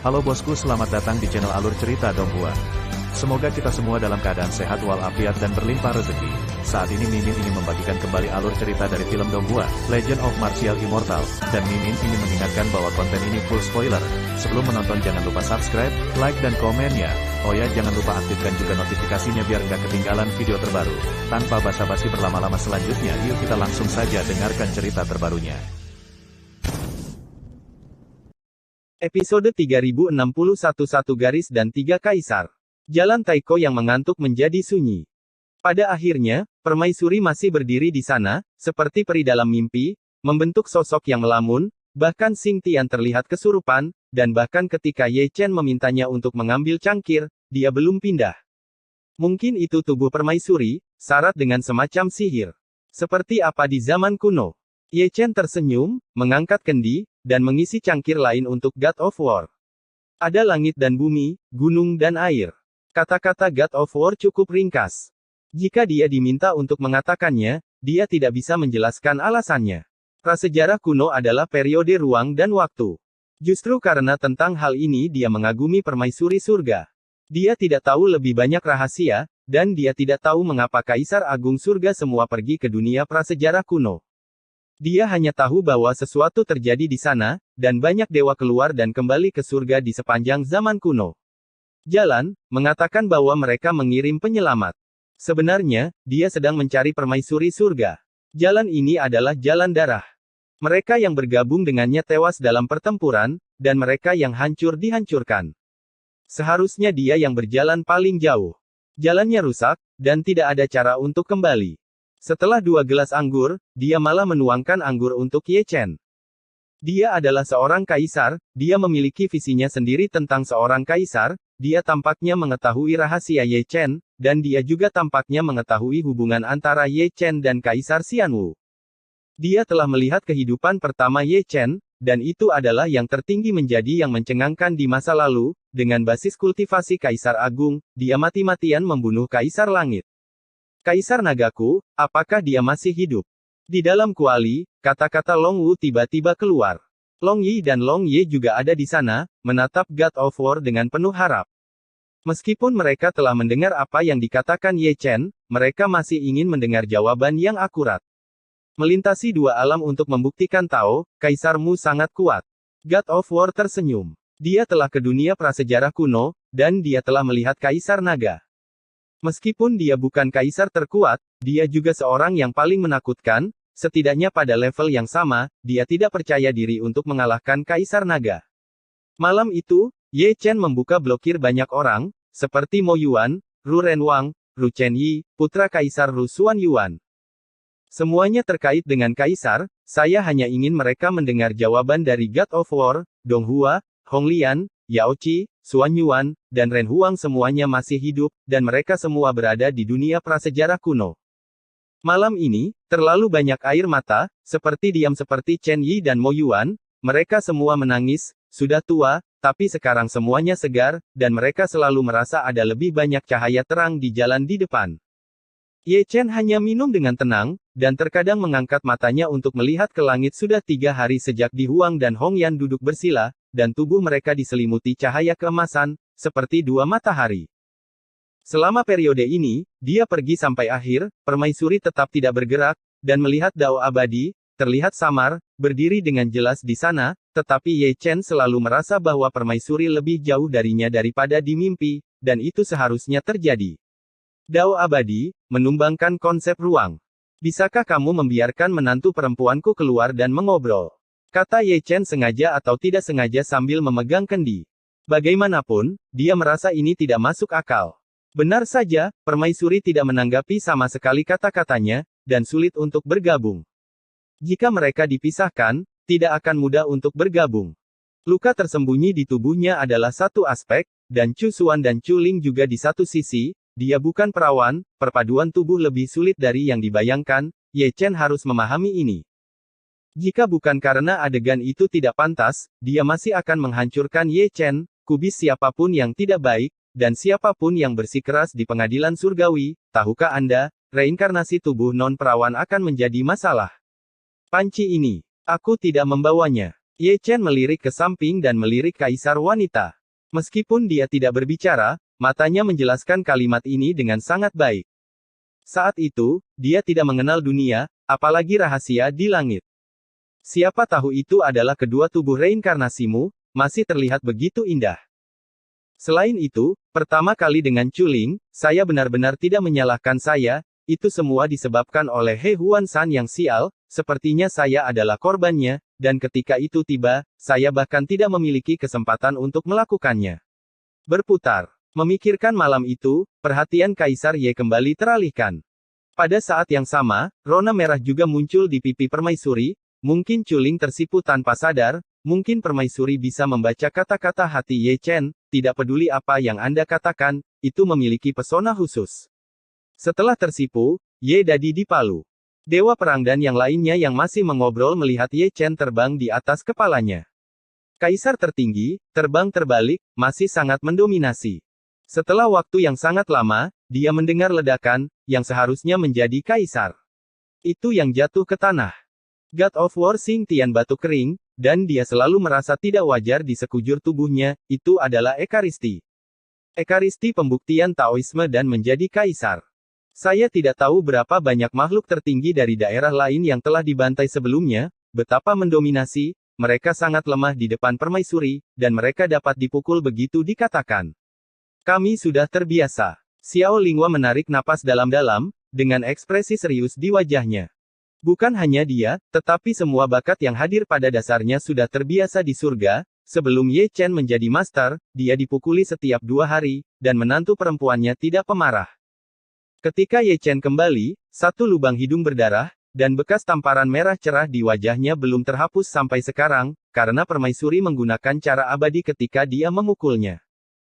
Halo bosku, selamat datang di channel Alur Cerita Donghua. Semoga kita semua dalam keadaan sehat walafiat dan berlimpah rezeki. Saat ini Mimin ingin membagikan kembali alur cerita dari film Donghua, Legend of Martial Immortal, dan Mimin ingin mengingatkan bahwa konten ini full spoiler. Sebelum menonton jangan lupa subscribe, like dan komen ya. Oh ya, jangan lupa aktifkan juga notifikasinya biar nggak ketinggalan video terbaru. Tanpa basa-basi berlama-lama selanjutnya, yuk kita langsung saja dengarkan cerita terbarunya. Episode 3061 garis dan 3 Kaisar. Jalan Taiko yang mengantuk menjadi sunyi. Pada akhirnya, Permaisuri masih berdiri di sana, seperti peri dalam mimpi, membentuk sosok yang melamun, bahkan Xing Tian terlihat kesurupan, dan bahkan ketika Ye Chen memintanya untuk mengambil cangkir, dia belum pindah. Mungkin itu tubuh Permaisuri, syarat dengan semacam sihir. Seperti apa di zaman kuno? Ye Chen tersenyum, mengangkat kendi, dan mengisi cangkir lain untuk God of War. Ada langit dan bumi, gunung dan air. Kata-kata God of War cukup ringkas. Jika dia diminta untuk mengatakannya, dia tidak bisa menjelaskan alasannya. Prasejarah kuno adalah periode ruang dan waktu. Justru karena tentang hal ini dia mengagumi Permaisuri surga. Dia tidak tahu lebih banyak rahasia, dan dia tidak tahu mengapa Kaisar Agung Surga semua pergi ke dunia prasejarah kuno. Dia hanya tahu bahwa sesuatu terjadi di sana, dan banyak dewa keluar dan kembali ke surga di sepanjang zaman kuno. Jalan, mengatakan bahwa mereka mengirim penyelamat. Sebenarnya, dia sedang mencari Permaisuri surga. Jalan ini adalah jalan darah. Mereka yang bergabung dengannya tewas dalam pertempuran, dan mereka yang hancur dihancurkan. Seharusnya dia yang berjalan paling jauh. Jalannya rusak, dan tidak ada cara untuk kembali. Setelah 2 gelas anggur, dia malah menuangkan anggur untuk Ye Chen. Dia adalah seorang kaisar, dia memiliki visinya sendiri tentang seorang kaisar, dia tampaknya mengetahui rahasia Ye Chen, dan dia juga tampaknya mengetahui hubungan antara Ye Chen dan Kaisar Xianwu. Dia telah melihat kehidupan pertama Ye Chen, dan itu adalah yang tertinggi menjadi yang mencengangkan di masa lalu, dengan basis kultivasi Kaisar Agung, dia mati-matian membunuh Kaisar Langit. Kaisar Nagaku, apakah dia masih hidup? Di dalam kuali, kata-kata Long Wu tiba-tiba keluar. Long Yi dan Long Ye juga ada di sana, menatap God of War dengan penuh harap. Meskipun mereka telah mendengar apa yang dikatakan Ye Chen, mereka masih ingin mendengar jawaban yang akurat. Melintasi 2 alam untuk membuktikan Tao, Kaisarmu sangat kuat. God of War tersenyum. Dia telah ke dunia prasejarah kuno, dan dia telah melihat Kaisar Naga. Meskipun dia bukan kaisar terkuat, dia juga seorang yang paling menakutkan, setidaknya pada level yang sama, dia tidak percaya diri untuk mengalahkan Kaisar Naga. Malam itu, Ye Chen membuka blokir banyak orang, seperti Mo Yuan, Ru Renwang, Ru Chenyi, putra Kaisar Ru Xuan Yuan. Semuanya terkait dengan Kaisar, saya hanya ingin mereka mendengar jawaban dari God of War, Donghua, Honglian, Yao Qi, Xuan Yuan, dan Ren Huang semuanya masih hidup, dan mereka semua berada di dunia prasejarah kuno. Malam ini, terlalu banyak air mata, seperti diam seperti Chen Yi dan Mo Yuan, mereka semua menangis, sudah tua, tapi sekarang semuanya segar, dan mereka selalu merasa ada lebih banyak cahaya terang di jalan di depan. Ye Chen hanya minum dengan tenang, dan terkadang mengangkat matanya untuk melihat ke langit. Sudah 3 hari sejak Di Huang dan Hong Yan duduk bersila, dan tubuh mereka diselimuti cahaya keemasan, seperti 2 matahari. Selama periode ini, dia pergi sampai akhir, Permaisuri tetap tidak bergerak, dan melihat Dao abadi, terlihat samar, berdiri dengan jelas di sana, tetapi Ye Chen selalu merasa bahwa Permaisuri lebih jauh darinya daripada di mimpi, dan itu seharusnya terjadi. Dao abadi, menumbangkan konsep ruang. Bisakah kamu membiarkan menantu perempuanku keluar dan mengobrol? Kata Ye Chen sengaja atau tidak sengaja sambil memegang kendi. Bagaimanapun, dia merasa ini tidak masuk akal. Benar saja, Permaisuri tidak menanggapi sama sekali kata-katanya, dan sulit untuk bergabung. Jika mereka dipisahkan, tidak akan mudah untuk bergabung. Luka tersembunyi di tubuhnya adalah satu aspek, dan Chu Xuan dan Chu Ling juga di satu sisi, dia bukan perawan, perpaduan tubuh lebih sulit dari yang dibayangkan, Ye Chen harus memahami ini. Jika bukan karena adegan itu tidak pantas, dia masih akan menghancurkan Ye Chen, kubis siapapun yang tidak baik, dan siapapun yang bersikeras di pengadilan surgawi. Tahukah Anda, reinkarnasi tubuh non-perawan akan menjadi masalah. Panci ini, aku tidak membawanya. Ye Chen melirik ke samping dan melirik kaisar wanita. Meskipun dia tidak berbicara, matanya menjelaskan kalimat ini dengan sangat baik. Saat itu, dia tidak mengenal dunia, apalagi rahasia di langit. Siapa tahu itu adalah kedua tubuh reinkarnasimu, masih terlihat begitu indah. Selain itu, pertama kali dengan Chuling, saya benar-benar tidak menyalahkan saya, itu semua disebabkan oleh He Huan San yang sial, sepertinya saya adalah korbannya, dan ketika itu tiba, saya bahkan tidak memiliki kesempatan untuk melakukannya. Berputar. Memikirkan malam itu, perhatian Kaisar Ye kembali teralihkan. Pada saat yang sama, rona merah juga muncul di pipi permaisuri, mungkin Chuling tersipu tanpa sadar, mungkin permaisuri bisa membaca kata-kata hati Ye Chen, tidak peduli apa yang Anda katakan, itu memiliki pesona khusus. Setelah tersipu, Ye Dadi dipalu. Dewa Perang dan yang lainnya yang masih mengobrol melihat Ye Chen terbang di atas kepalanya. Kaisar tertinggi, terbang terbalik, masih sangat mendominasi. Setelah waktu yang sangat lama, dia mendengar ledakan, yang seharusnya menjadi kaisar. Itu yang jatuh ke tanah. God of War Xing Tian batuk kering, dan dia selalu merasa tidak wajar di sekujur tubuhnya, itu adalah Ekaristi. Ekaristi pembuktian Taoisme dan menjadi kaisar. Saya tidak tahu berapa banyak makhluk tertinggi dari daerah lain yang telah dibantai sebelumnya, betapa mendominasi, mereka sangat lemah di depan permaisuri, dan mereka dapat dipukul begitu dikatakan. Kami sudah terbiasa. Xiao Linghua menarik napas dalam-dalam, dengan ekspresi serius di wajahnya. Bukan hanya dia, tetapi semua bakat yang hadir pada dasarnya sudah terbiasa di surga, sebelum Ye Chen menjadi master, dia dipukuli setiap 2 hari, dan menantu perempuannya tidak pemarah. Ketika Ye Chen kembali, satu lubang hidung berdarah, dan bekas tamparan merah cerah di wajahnya belum terhapus sampai sekarang, karena permaisuri menggunakan cara abadi ketika dia memukulnya.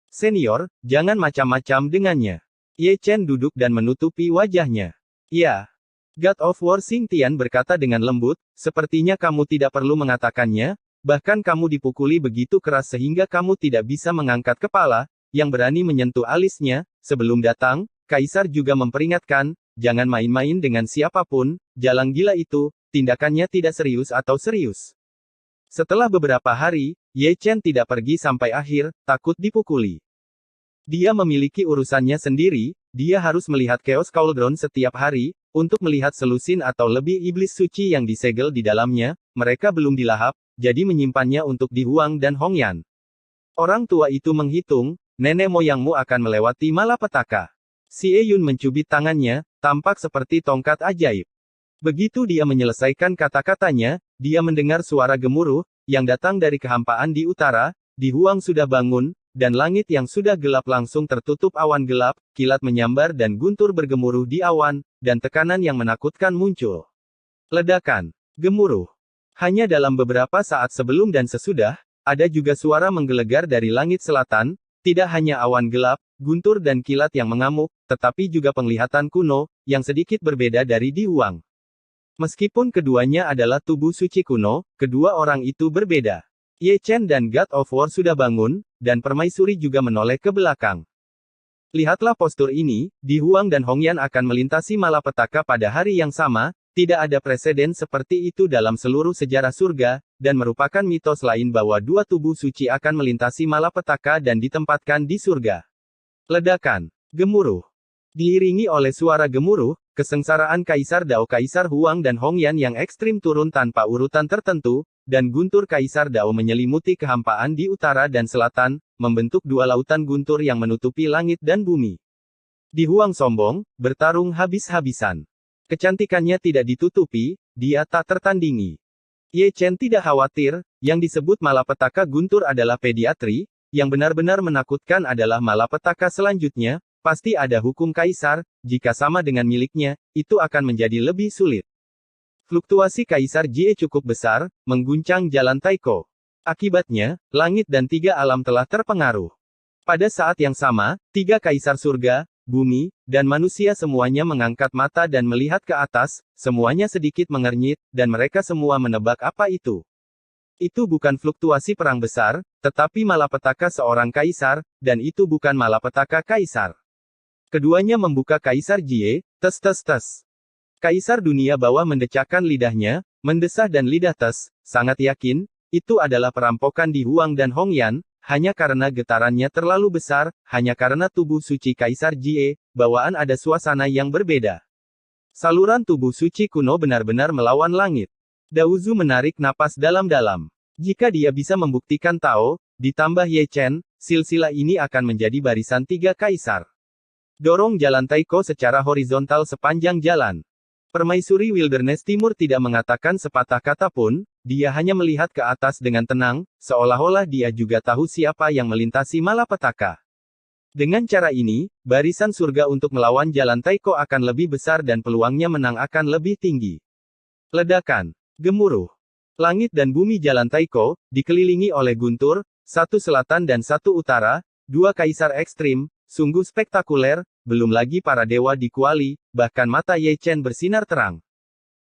Senior, jangan macam-macam dengannya. Ye Chen duduk dan menutupi wajahnya. Ya. God of War Xing Tian berkata dengan lembut, sepertinya kamu tidak perlu mengatakannya, bahkan kamu dipukuli begitu keras sehingga kamu tidak bisa mengangkat kepala, yang berani menyentuh alisnya, sebelum datang, Kaisar juga memperingatkan, jangan main-main dengan siapapun, jalang gila itu, tindakannya tidak serius atau serius. Setelah beberapa hari, Ye Chen tidak pergi sampai akhir, takut dipukuli. Dia memiliki urusannya sendiri, dia harus melihat Chaos Cauldron setiap hari, untuk melihat selusin atau lebih iblis suci yang disegel di dalamnya, mereka belum dilahap, jadi menyimpannya untuk Di Huang dan Hongyan. Orang tua itu menghitung, nenek moyangmu akan melewati malapetaka. Xie Yun mencubit tangannya, tampak seperti tongkat ajaib. Begitu dia menyelesaikan kata-katanya, dia mendengar suara gemuruh, yang datang dari kehampaan di utara, Di Huang sudah bangun, dan langit yang sudah gelap langsung tertutup awan gelap, kilat menyambar dan guntur bergemuruh di awan, dan tekanan yang menakutkan muncul. Ledakan. Gemuruh. Hanya dalam beberapa saat sebelum dan sesudah, ada juga suara menggelegar dari langit selatan, tidak hanya awan gelap, guntur dan kilat yang mengamuk, tetapi juga penglihatan kuno, yang sedikit berbeda dari Di Huang. Meskipun keduanya adalah tubuh suci kuno, kedua orang itu berbeda. Ye Chen dan God of War sudah bangun, dan permaisuri juga menoleh ke belakang. Lihatlah postur ini, Di Huang dan Hongyan akan melintasi malapetaka pada hari yang sama, tidak ada preseden seperti itu dalam seluruh sejarah surga, dan merupakan mitos lain bahwa dua tubuh suci akan melintasi malapetaka dan ditempatkan di surga. Ledakan. Gemuruh. Diiringi oleh suara gemuruh, kesengsaraan Kaisar Dao Kaisar Huang dan Hongyan yang ekstrim turun tanpa urutan tertentu, dan guntur Kaisar Dao menyelimuti kehampaan di utara dan selatan, membentuk dua lautan guntur yang menutupi langit dan bumi. Di Huang sombong, bertarung habis-habisan. Kecantikannya tidak ditutupi, dia tak tertandingi. Ye Chen tidak khawatir, yang disebut malapetaka guntur adalah pediatri, yang benar-benar menakutkan adalah malapetaka selanjutnya, pasti ada hukum Kaisar, jika sama dengan miliknya, itu akan menjadi lebih sulit. Fluktuasi Kaisar Jie cukup besar, mengguncang jalan Taiko. Akibatnya, langit dan tiga alam telah terpengaruh. Pada saat yang sama, tiga Kaisar surga, bumi, dan manusia semuanya mengangkat mata dan melihat ke atas, semuanya sedikit mengernyit, dan mereka semua menebak apa itu. Itu bukan fluktuasi perang besar, tetapi malapetaka seorang Kaisar, dan itu bukan malapetaka Kaisar. Keduanya membuka Kaisar Jie, tes. Kaisar dunia bawah mendecakkan lidahnya, mendesah dan lidah tes, sangat yakin, itu adalah perampokan Di Huang dan Hongyan, hanya karena getarannya terlalu besar, hanya karena tubuh suci Kaisar Jie, bawaan ada suasana yang berbeda. Saluran tubuh suci kuno benar-benar melawan langit. Daozu menarik napas dalam-dalam. Jika dia bisa membuktikan Tao, ditambah Ye Chen, silsilah ini akan menjadi barisan 3 kaisar. Dorong jalan Taiko secara horizontal sepanjang jalan. Permaisuri Wilderness Timur tidak mengatakan sepatah kata pun, dia hanya melihat ke atas dengan tenang, seolah-olah dia juga tahu siapa yang melintasi malapetaka. Dengan cara ini, barisan surga untuk melawan jalan Taiko akan lebih besar dan peluangnya menang akan lebih tinggi. Ledakan. Gemuruh. Langit dan bumi jalan Taiko, dikelilingi oleh guntur, satu selatan dan satu utara, 2 kaisar ekstrim, sungguh spektakuler, belum lagi para dewa di kuali, bahkan mata Ye Chen bersinar terang.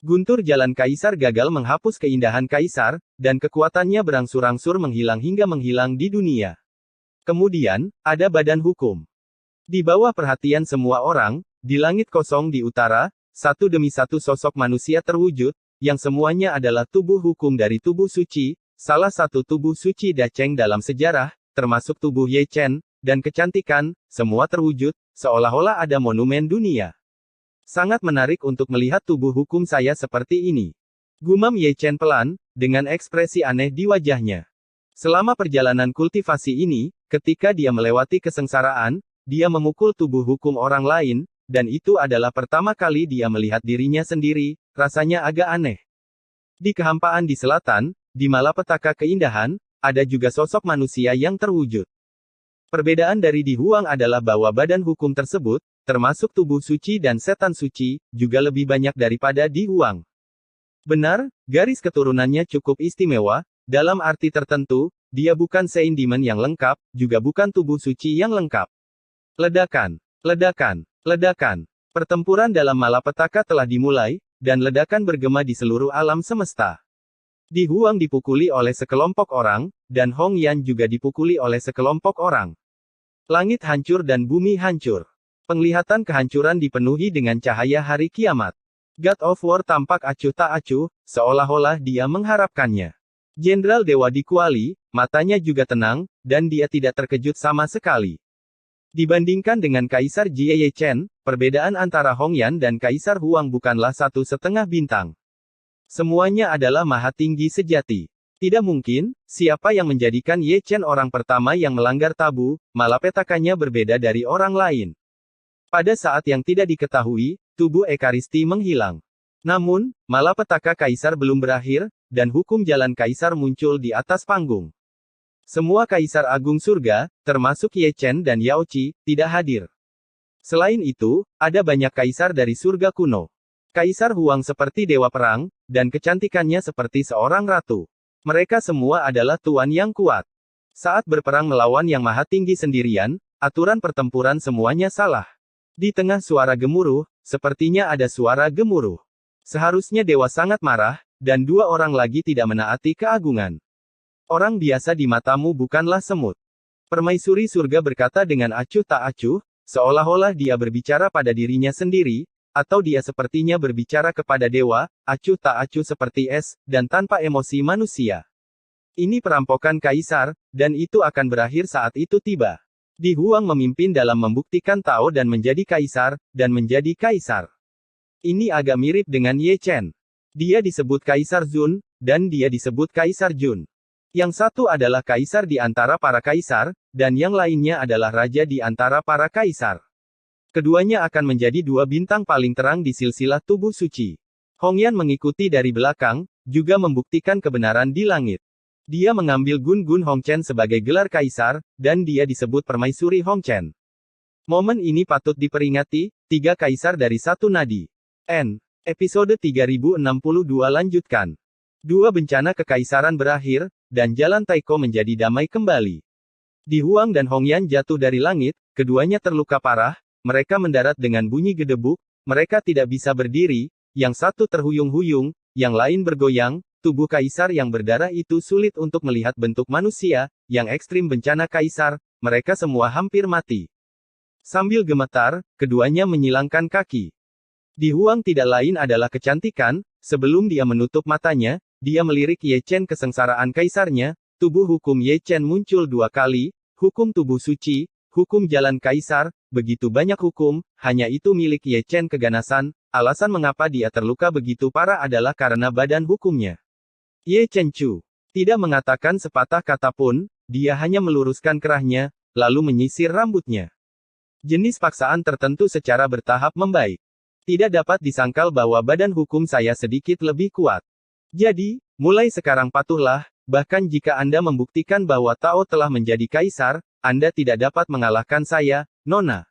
Guntur jalan kaisar gagal menghapus keindahan kaisar, dan kekuatannya berangsur-angsur menghilang hingga menghilang di dunia. Kemudian, ada badan hukum. Di bawah perhatian semua orang, di langit kosong di utara, satu demi satu sosok manusia terwujud, yang semuanya adalah tubuh hukum dari tubuh suci, salah satu tubuh suci Dacheng dalam sejarah, termasuk tubuh Ye Chen, dan kecantikan, semua terwujud, seolah-olah ada monumen dunia. Sangat menarik untuk melihat tubuh hukum saya seperti ini. Gumam Ye Chen pelan, dengan ekspresi aneh di wajahnya. Selama perjalanan kultivasi ini, ketika dia melewati kesengsaraan, dia memukul tubuh hukum orang lain, dan itu adalah pertama kali dia melihat dirinya sendiri, rasanya agak aneh. Di kehampaan di selatan, di malapetaka keindahan, ada juga sosok manusia yang terwujud. Perbedaan dari Di Huang adalah bahwa badan hukum tersebut, termasuk tubuh suci dan setan suci, juga lebih banyak daripada Di Huang. Benar, garis keturunannya cukup istimewa, dalam arti tertentu, dia bukan Sein Demon yang lengkap, juga bukan tubuh suci yang lengkap. Ledakan, ledakan, ledakan. Pertempuran dalam malapetaka telah dimulai, dan ledakan bergema di seluruh alam semesta. Di Huang dipukuli oleh sekelompok orang, dan Hong Yan juga dipukuli oleh sekelompok orang. Langit hancur dan bumi hancur. Penglihatan kehancuran dipenuhi dengan cahaya hari kiamat. God of War tampak acuh tak acuh, seolah-olah dia mengharapkannya. Jenderal Dewa di Kuali, matanya juga tenang, dan dia tidak terkejut sama sekali. Dibandingkan dengan Kaisar Jie Ye Chen, perbedaan antara Hong Yan dan Kaisar Huang bukanlah 1,5 bintang. Semuanya adalah maha tinggi sejati. Tidak mungkin, siapa yang menjadikan Ye Chen orang pertama yang melanggar tabu, malapetakanya berbeda dari orang lain. Pada saat yang tidak diketahui, tubuh Ekaristi menghilang. Namun, malapetaka Kaisar belum berakhir, dan hukum jalan Kaisar muncul di atas panggung. Semua Kaisar Agung Surga, termasuk Ye Chen dan Yao Qi, tidak hadir. Selain itu, ada banyak Kaisar dari surga kuno. Kaisar Huang seperti dewa perang, dan kecantikannya seperti seorang ratu. Mereka semua adalah tuan yang kuat. Saat berperang melawan yang maha tinggi sendirian, aturan pertempuran semuanya salah. Di tengah suara gemuruh, sepertinya ada suara gemuruh. Seharusnya dewa sangat marah, dan 2 orang lagi tidak menaati keagungan. Orang biasa di matamu bukanlah semut. Permaisuri surga berkata dengan acuh tak acuh, seolah-olah dia berbicara pada dirinya sendiri, atau dia sepertinya berbicara kepada dewa, acuh tak acuh seperti es, dan tanpa emosi manusia. Ini perampokan Kaisar, dan itu akan berakhir saat itu tiba. Di Huang memimpin dalam membuktikan Tao dan menjadi Kaisar, dan menjadi Kaisar. Ini agak mirip dengan Ye Chen. Dia disebut Kaisar Zun, dan dia disebut Kaisar Jun. Yang satu adalah Kaisar di antara para Kaisar, dan yang lainnya adalah Raja di antara para Kaisar. Keduanya akan menjadi 2 bintang paling terang di silsilah tubuh suci. Hong Yan mengikuti dari belakang, juga membuktikan kebenaran di langit. Dia mengambil Gun Gun Hong Chen sebagai gelar kaisar, dan dia disebut Permaisuri Hong Chen. Momen ini patut diperingati, 3 kaisar dari 1 nadi. Episode 3062 lanjutkan. 2 bencana kekaisaran berakhir, dan jalan Taiko menjadi damai kembali. Di Huang dan Hong Yan jatuh dari langit, keduanya terluka parah. Mereka mendarat dengan bunyi gedebuk, mereka tidak bisa berdiri, yang satu terhuyung-huyung, yang lain bergoyang, tubuh kaisar yang berdarah itu sulit untuk melihat bentuk manusia, yang ekstrim bencana kaisar, mereka semua hampir mati. Sambil gemetar, keduanya menyilangkan kaki. Di Huang tidak lain adalah kecantikan, sebelum dia menutup matanya, dia melirik Ye Chen kesengsaraan kaisarnya, tubuh hukum Ye Chen muncul 2 kali, hukum tubuh suci, hukum jalan kaisar, begitu banyak hukum, hanya itu milik Ye Chen keganasan, alasan mengapa dia terluka begitu parah adalah karena badan hukumnya. Ye Chen Chu tidak mengatakan sepatah kata pun, dia hanya meluruskan kerahnya, lalu menyisir rambutnya. Jenis paksaan tertentu secara bertahap membaik. Tidak dapat disangkal bahwa badan hukum saya sedikit lebih kuat. Jadi, mulai sekarang patuhlah, bahkan jika Anda membuktikan bahwa Tao telah menjadi kaisar, Anda tidak dapat mengalahkan saya, Nona.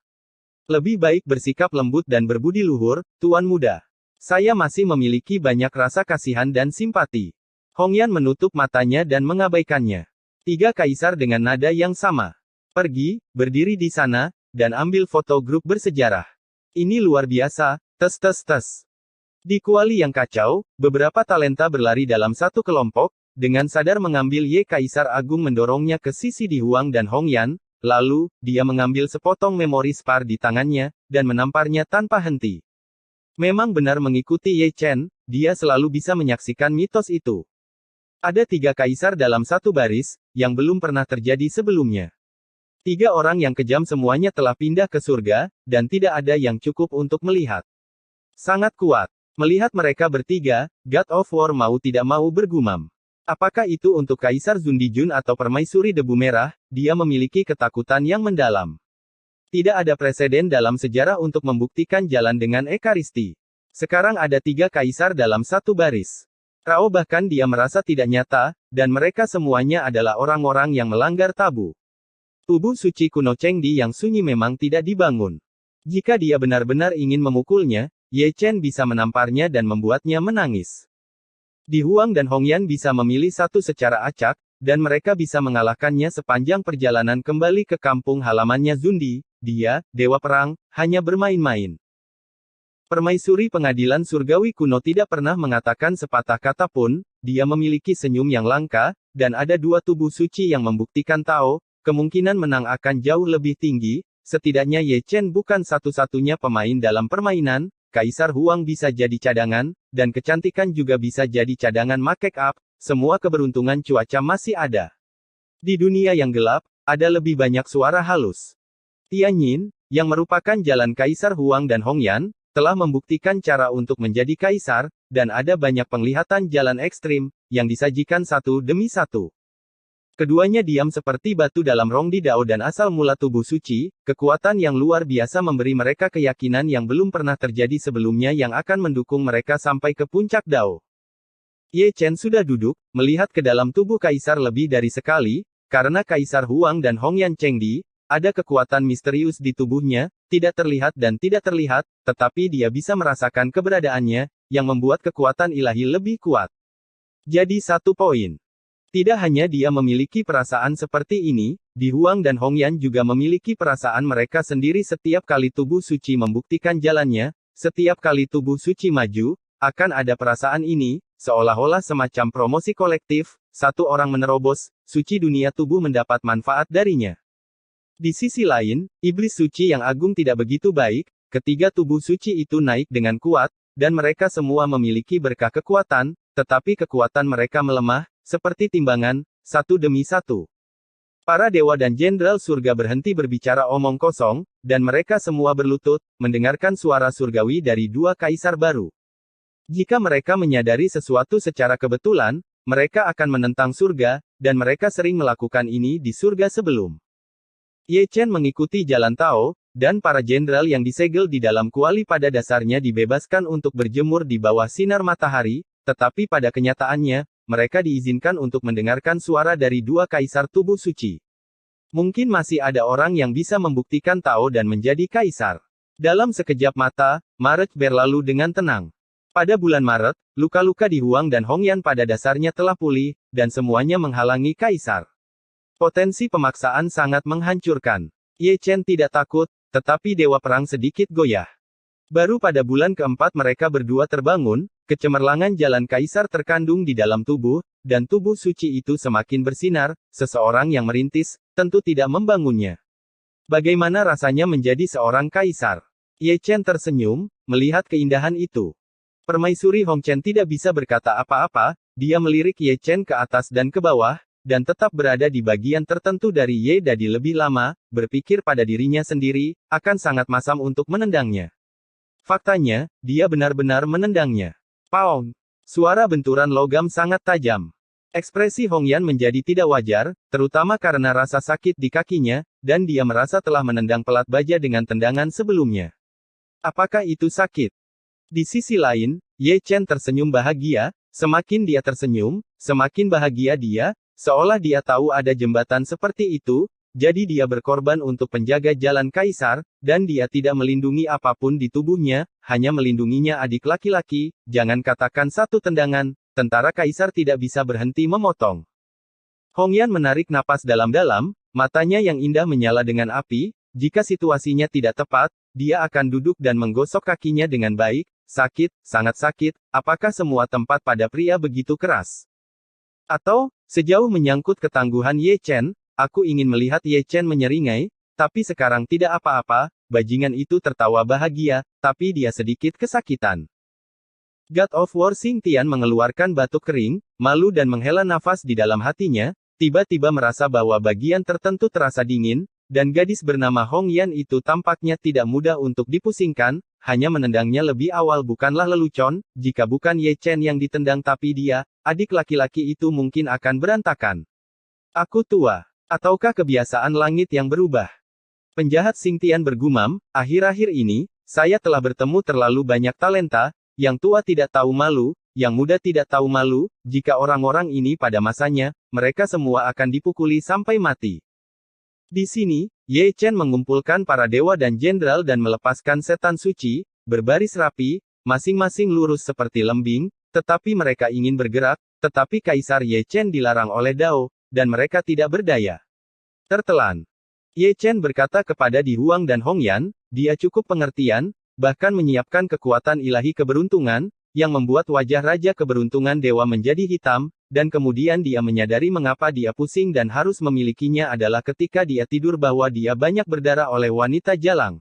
Lebih baik bersikap lembut dan berbudi luhur, Tuan Muda. Saya masih memiliki banyak rasa kasihan dan simpati. Hongyan menutup matanya dan mengabaikannya. 3 kaisar dengan nada yang sama. Pergi, berdiri di sana, dan ambil foto grup bersejarah. Ini luar biasa, tes tes tes. Di kuali yang kacau, beberapa talenta berlari dalam satu kelompok, dengan sadar mengambil Ye Kaisar Agung mendorongnya ke sisi Di Huang dan Hongyan, lalu, dia mengambil sepotong memori spar di tangannya, dan menamparnya tanpa henti. Memang benar mengikuti Ye Chen, dia selalu bisa menyaksikan mitos itu. Ada 3 kaisar dalam satu baris, yang belum pernah terjadi sebelumnya. 3 orang yang kejam semuanya telah pindah ke surga, dan tidak ada yang cukup untuk melihat. Sangat kuat. Melihat mereka bertiga, God of War mau tidak mau bergumam. Apakah itu untuk Kaisar Zundijun atau Permaisuri Debu Merah, dia memiliki ketakutan yang mendalam. Tidak ada preseden dalam sejarah untuk membuktikan jalan dengan Ekaristi. Sekarang ada 3 kaisar dalam satu baris. Rao bahkan dia merasa tidak nyata, dan mereka semuanya adalah orang-orang yang melanggar tabu. Tubuh suci kuno Chengdi yang sunyi memang tidak dibangun. Jika dia benar-benar ingin memukulnya, Ye Chen bisa menamparnya dan membuatnya menangis. Di Huang dan Hongyan bisa memilih satu secara acak, dan mereka bisa mengalahkannya sepanjang perjalanan kembali ke kampung halamannya Zundi. Dia, Dewa Perang, hanya bermain-main. Permaisuri pengadilan surgawi kuno tidak pernah mengatakan sepatah kata pun, dia memiliki senyum yang langka, dan ada 2 tubuh suci yang membuktikan Tao, kemungkinan menang akan jauh lebih tinggi, setidaknya Ye Chen bukan satu-satunya pemain dalam permainan, Kaisar Huang bisa jadi cadangan, dan kecantikan juga bisa jadi cadangan make up, semua keberuntungan cuaca masih ada. Di dunia yang gelap, ada lebih banyak suara halus. Tianyin, yang merupakan jalan Kaisar Huang dan Hongyan, telah membuktikan cara untuk menjadi kaisar, dan ada banyak penglihatan jalan ekstrim, yang disajikan satu demi satu. Keduanya diam seperti batu dalam Rongdi Dao dan asal mula tubuh suci, kekuatan yang luar biasa memberi mereka keyakinan yang belum pernah terjadi sebelumnya yang akan mendukung mereka sampai ke puncak Dao. Ye Chen sudah duduk, melihat ke dalam tubuh kaisar lebih dari sekali, karena Kaisar Huang dan Hongyan Chengdi, ada kekuatan misterius di tubuhnya, tidak terlihat dan tidak terlihat, tetapi dia bisa merasakan keberadaannya, yang membuat kekuatan ilahi lebih kuat. Jadi 1 poin. Tidak hanya dia memiliki perasaan seperti ini, Di Huang dan Hongyan juga memiliki perasaan mereka sendiri setiap kali tubuh suci membuktikan jalannya, setiap kali tubuh suci maju, akan ada perasaan ini, seolah-olah semacam promosi kolektif, 1 orang menerobos, suci dunia tubuh mendapat manfaat darinya. Di sisi lain, iblis suci yang agung tidak begitu baik, ketiga tubuh suci itu naik dengan kuat, dan mereka semua memiliki berkah kekuatan, tetapi kekuatan mereka melemah, seperti timbangan, 1 demi 1. Para dewa dan jenderal surga berhenti berbicara omong kosong, dan mereka semua berlutut, mendengarkan suara surgawi dari 2 kaisar baru. Jika mereka menyadari sesuatu secara kebetulan, mereka akan menentang surga, dan mereka sering melakukan ini di surga sebelum. Ye Chen mengikuti jalan Tao, dan para jenderal yang disegel di dalam kuali pada dasarnya dibebaskan untuk berjemur di bawah sinar matahari, tetapi pada kenyataannya, mereka diizinkan untuk mendengarkan suara dari 2 kaisar tubuh suci. Mungkin masih ada orang yang bisa membuktikan Tao dan menjadi kaisar. Dalam sekejap mata, Maret berlalu dengan tenang. Pada bulan Maret, luka-luka di Huang dan Hongyan pada dasarnya telah pulih, dan semuanya menghalangi kaisar. Potensi pemaksaan sangat menghancurkan. Ye Chen tidak takut, tetapi Dewa Perang sedikit goyah. Baru pada bulan keempat mereka berdua terbangun, kecemerlangan jalan kaisar terkandung di dalam tubuh, dan tubuh suci itu semakin bersinar, seseorang yang merintis, tentu tidak membangunnya. Bagaimana rasanya menjadi seorang kaisar? Ye Chen tersenyum, melihat keindahan itu. Permaisuri Hong Chen tidak bisa berkata apa-apa, dia melirik Ye Chen ke atas dan ke bawah, dan tetap berada di bagian tertentu dari Ye Dadi lebih lama, berpikir pada dirinya sendiri, akan sangat masam untuk menendangnya. Faktanya, dia benar-benar menendangnya. Paung! Suara benturan logam sangat tajam. Ekspresi Hongyan menjadi tidak wajar, terutama karena rasa sakit di kakinya, dan dia merasa telah menendang pelat baja dengan tendangan sebelumnya. Apakah itu sakit? Di sisi lain, Ye Chen tersenyum bahagia, semakin dia tersenyum, semakin bahagia dia, seolah dia tahu ada jembatan seperti itu, jadi dia berkorban untuk penjaga jalan kaisar, dan dia tidak melindungi apapun di tubuhnya, hanya melindunginya adik laki-laki, jangan katakan satu tendangan, tentara kaisar tidak bisa berhenti memotong. Hongyan menarik napas dalam-dalam, matanya yang indah menyala dengan api, jika situasinya tidak tepat, dia akan duduk dan menggosok kakinya dengan baik, sakit, sangat sakit, apakah semua tempat pada pria begitu keras? Atau, sejauh menyangkut ketangguhan Ye Chen, aku ingin melihat Ye Chen menyeringai, tapi sekarang tidak apa-apa, bajingan itu tertawa bahagia, tapi dia sedikit kesakitan. God of War Xing Tian mengeluarkan batuk kering, malu dan menghela nafas di dalam hatinya, tiba-tiba merasa bahwa bagian tertentu terasa dingin, dan gadis bernama Hong Yan itu tampaknya tidak mudah untuk dipusingkan, hanya menendangnya lebih awal bukanlah lelucon, jika bukan Ye Chen yang ditendang tapi dia, adik laki-laki itu mungkin akan berantakan. Aku tua. Ataukah kebiasaan langit yang berubah? Penjahat Xing Tian bergumam, akhir-akhir ini, saya telah bertemu terlalu banyak talenta, yang tua tidak tahu malu, yang muda tidak tahu malu, jika orang-orang ini pada masanya, mereka semua akan dipukuli sampai mati. Di sini, Ye Chen mengumpulkan para dewa dan jenderal dan melepaskan setan suci, berbaris rapi, masing-masing lurus seperti lembing, tetapi mereka ingin bergerak, tetapi Kaisar Ye Chen dilarang oleh Dao, dan mereka tidak berdaya. Tertelan. Ye Chen berkata kepada Di Huang dan Hong Yan, dia cukup pengertian, bahkan menyiapkan kekuatan ilahi keberuntungan, yang membuat wajah Raja Keberuntungan Dewa menjadi hitam, dan kemudian dia menyadari mengapa dia pusing dan harus memilikinya adalah ketika dia tidur bahwa dia banyak berdarah oleh wanita jalang.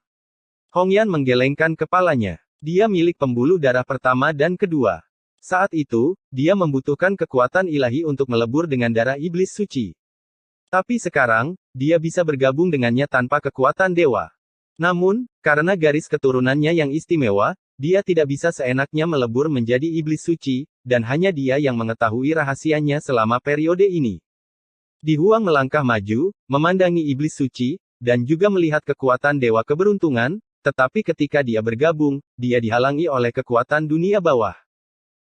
Hong Yan menggelengkan kepalanya. Dia milik pembuluh darah pertama dan kedua. Saat itu, dia membutuhkan kekuatan ilahi untuk melebur dengan darah iblis suci. Tapi sekarang, dia bisa bergabung dengannya tanpa kekuatan dewa. Namun, karena garis keturunannya yang istimewa, dia tidak bisa seenaknya melebur menjadi iblis suci, dan hanya dia yang mengetahui rahasianya selama periode ini. Di Huang melangkah maju, memandangi iblis suci, dan juga melihat kekuatan dewa keberuntungan, tetapi ketika dia bergabung, dia dihalangi oleh kekuatan dunia bawah.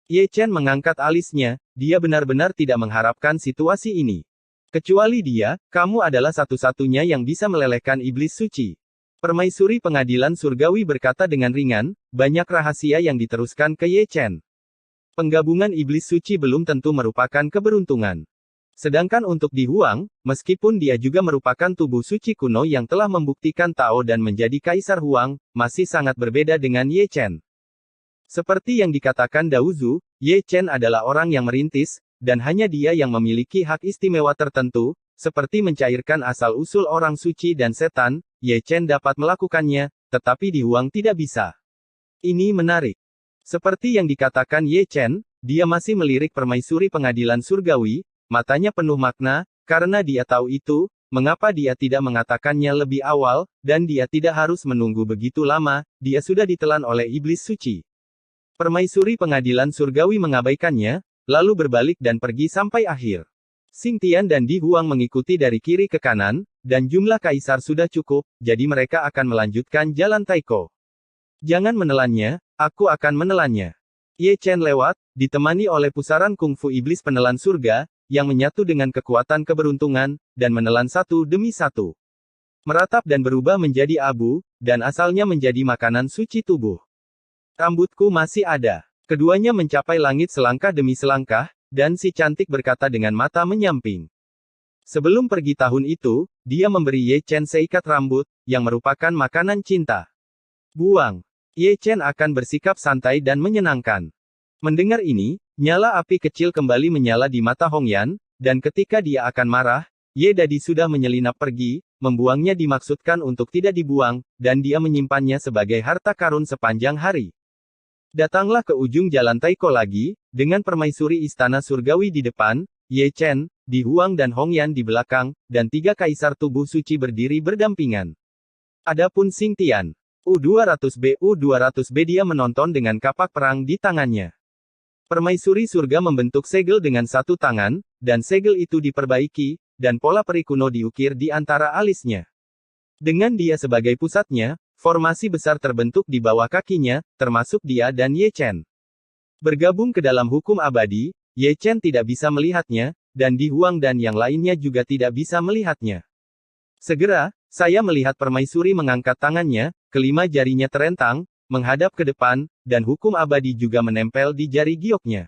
Ye Chen mengangkat alisnya, dia benar-benar tidak mengharapkan situasi ini. Kecuali dia, kamu adalah satu-satunya yang bisa melelehkan iblis suci. Permaisuri pengadilan surgawi berkata dengan ringan, banyak rahasia yang diteruskan ke Ye Chen. Penggabungan iblis suci belum tentu merupakan keberuntungan. Sedangkan untuk Di Huang, meskipun dia juga merupakan tubuh suci kuno yang telah membuktikan Tao dan menjadi Kaisar Huang, masih sangat berbeda dengan Ye Chen. Seperti yang dikatakan Daozu, Ye Chen adalah orang yang merintis, dan hanya dia yang memiliki hak istimewa tertentu, seperti mencairkan asal-usul orang suci dan setan. Ye Chen dapat melakukannya, tetapi Di Huang tidak bisa. Ini menarik. Seperti yang dikatakan Ye Chen, dia masih melirik permaisuri pengadilan surgawi, matanya penuh makna, karena dia tahu itu, mengapa dia tidak mengatakannya lebih awal, dan dia tidak harus menunggu begitu lama, dia sudah ditelan oleh iblis suci. Permaisuri pengadilan surgawi mengabaikannya, lalu berbalik dan pergi sampai akhir. Xing Tian dan Di Huang mengikuti dari kiri ke kanan, dan jumlah kaisar sudah cukup, jadi mereka akan melanjutkan jalan Taiko. Jangan menelannya, aku akan menelannya. Ye Chen lewat, ditemani oleh pusaran kungfu iblis penelan surga, yang menyatu dengan kekuatan keberuntungan, dan menelan satu demi satu. Meratap dan berubah menjadi abu, dan asalnya menjadi makanan suci tubuh. Rambutku masih ada. Keduanya mencapai langit selangkah demi selangkah, dan si cantik berkata dengan mata menyamping. Sebelum pergi tahun itu, dia memberi Ye Chen seikat rambut, yang merupakan makanan cinta. Buang. Ye Chen akan bersikap santai dan menyenangkan. Mendengar ini, nyala api kecil kembali menyala di mata Hong Yan, dan ketika dia akan marah, Ye Dadi sudah menyelinap pergi, membuangnya dimaksudkan untuk tidak dibuang, dan dia menyimpannya sebagai harta karun sepanjang hari. Datanglah ke ujung jalan Taiko lagi, dengan permaisuri istana surgawi di depan, Ye Chen, Di Huang dan Hongyan di belakang, dan 3 kaisar tubuh suci berdiri berdampingan. Adapun Xingtian, U200B dia menonton dengan kapak perang di tangannya. Permaisuri surga membentuk segel dengan satu tangan, dan segel itu diperbaiki, dan pola peri kuno diukir di antara alisnya. Dengan dia sebagai pusatnya, formasi besar terbentuk di bawah kakinya, termasuk dia dan Ye Chen. Bergabung ke dalam hukum abadi, Ye Chen tidak bisa melihatnya, dan Di Huang dan yang lainnya juga tidak bisa melihatnya. Segera, saya melihat permaisuri mengangkat tangannya, kelima jarinya terentang, menghadap ke depan, dan hukum abadi juga menempel di jari gioknya.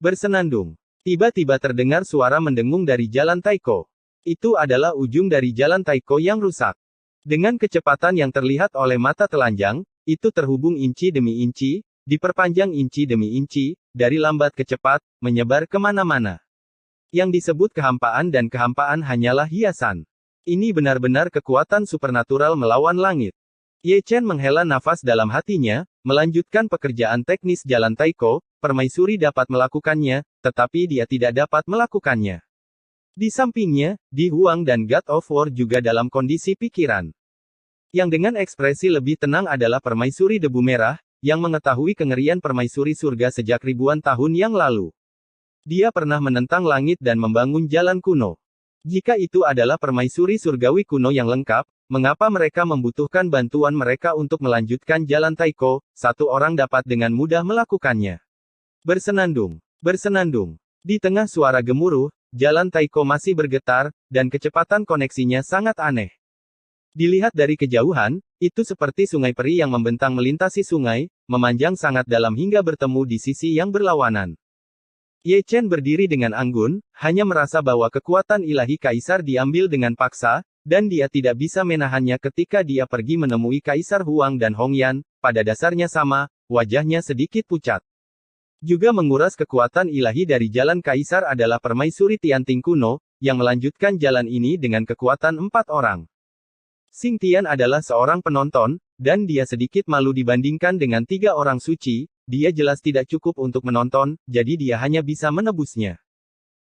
Bersenandung. Tiba-tiba terdengar suara mendengung dari jalan Taiko. Itu adalah ujung dari jalan Taiko yang rusak. Dengan kecepatan yang terlihat oleh mata telanjang, itu terhubung inci demi inci, diperpanjang inci demi inci, dari lambat ke cepat, menyebar kemana-mana. Yang disebut kehampaan dan kehampaan hanyalah hiasan. Ini benar-benar kekuatan supernatural melawan langit. Ye Chen menghela nafas dalam hatinya, melanjutkan pekerjaan teknis jalan Taiko, permaisuri dapat melakukannya, tetapi dia tidak dapat melakukannya. Di sampingnya, Di Huang dan God of War juga dalam kondisi pikiran. Yang dengan ekspresi lebih tenang adalah permaisuri debu merah, yang mengetahui kengerian permaisuri surga sejak ribuan tahun yang lalu. Dia pernah menentang langit dan membangun jalan kuno. Jika itu adalah permaisuri surgawi kuno yang lengkap, mengapa mereka membutuhkan bantuan mereka untuk melanjutkan jalan Taiko? Satu orang dapat dengan mudah melakukannya. Bersenandung. Bersenandung. Di tengah suara gemuruh, jalan Taiko masih bergetar, dan kecepatan koneksinya sangat aneh. Dilihat dari kejauhan, itu seperti sungai peri yang membentang melintasi sungai, memanjang sangat dalam hingga bertemu di sisi yang berlawanan. Ye Chen berdiri dengan anggun, hanya merasa bahwa kekuatan ilahi kaisar diambil dengan paksa, dan dia tidak bisa menahannya ketika dia pergi menemui Kaisar Huang dan Hongyan, pada dasarnya sama, wajahnya sedikit pucat. Juga menguras kekuatan ilahi dari jalan kaisar adalah permaisuri Tianting kuno, yang melanjutkan jalan ini dengan kekuatan 4 orang. Xingtian adalah seorang penonton, dan dia sedikit malu dibandingkan dengan 3 orang suci, dia jelas tidak cukup untuk menonton, jadi dia hanya bisa menebusnya.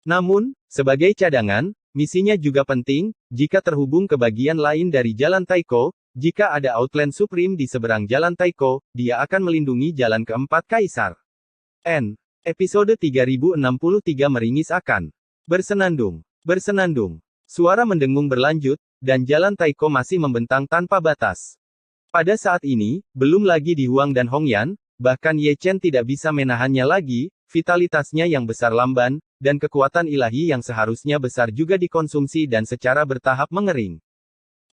Namun, sebagai cadangan, misinya juga penting, jika terhubung ke bagian lain dari jalan Taiko, jika ada Outland Supreme di seberang jalan Taiko, dia akan melindungi jalan keempat kaisar. Episode 3063 meringis akan bersenandung. Bersenandung. Suara mendengung berlanjut, dan jalan Taiko masih membentang tanpa batas. Pada saat ini, belum lagi Di Huang dan Hongyan, bahkan Ye Chen tidak bisa menahannya lagi, vitalitasnya yang besar lamban, dan kekuatan ilahi yang seharusnya besar juga dikonsumsi dan secara bertahap mengering.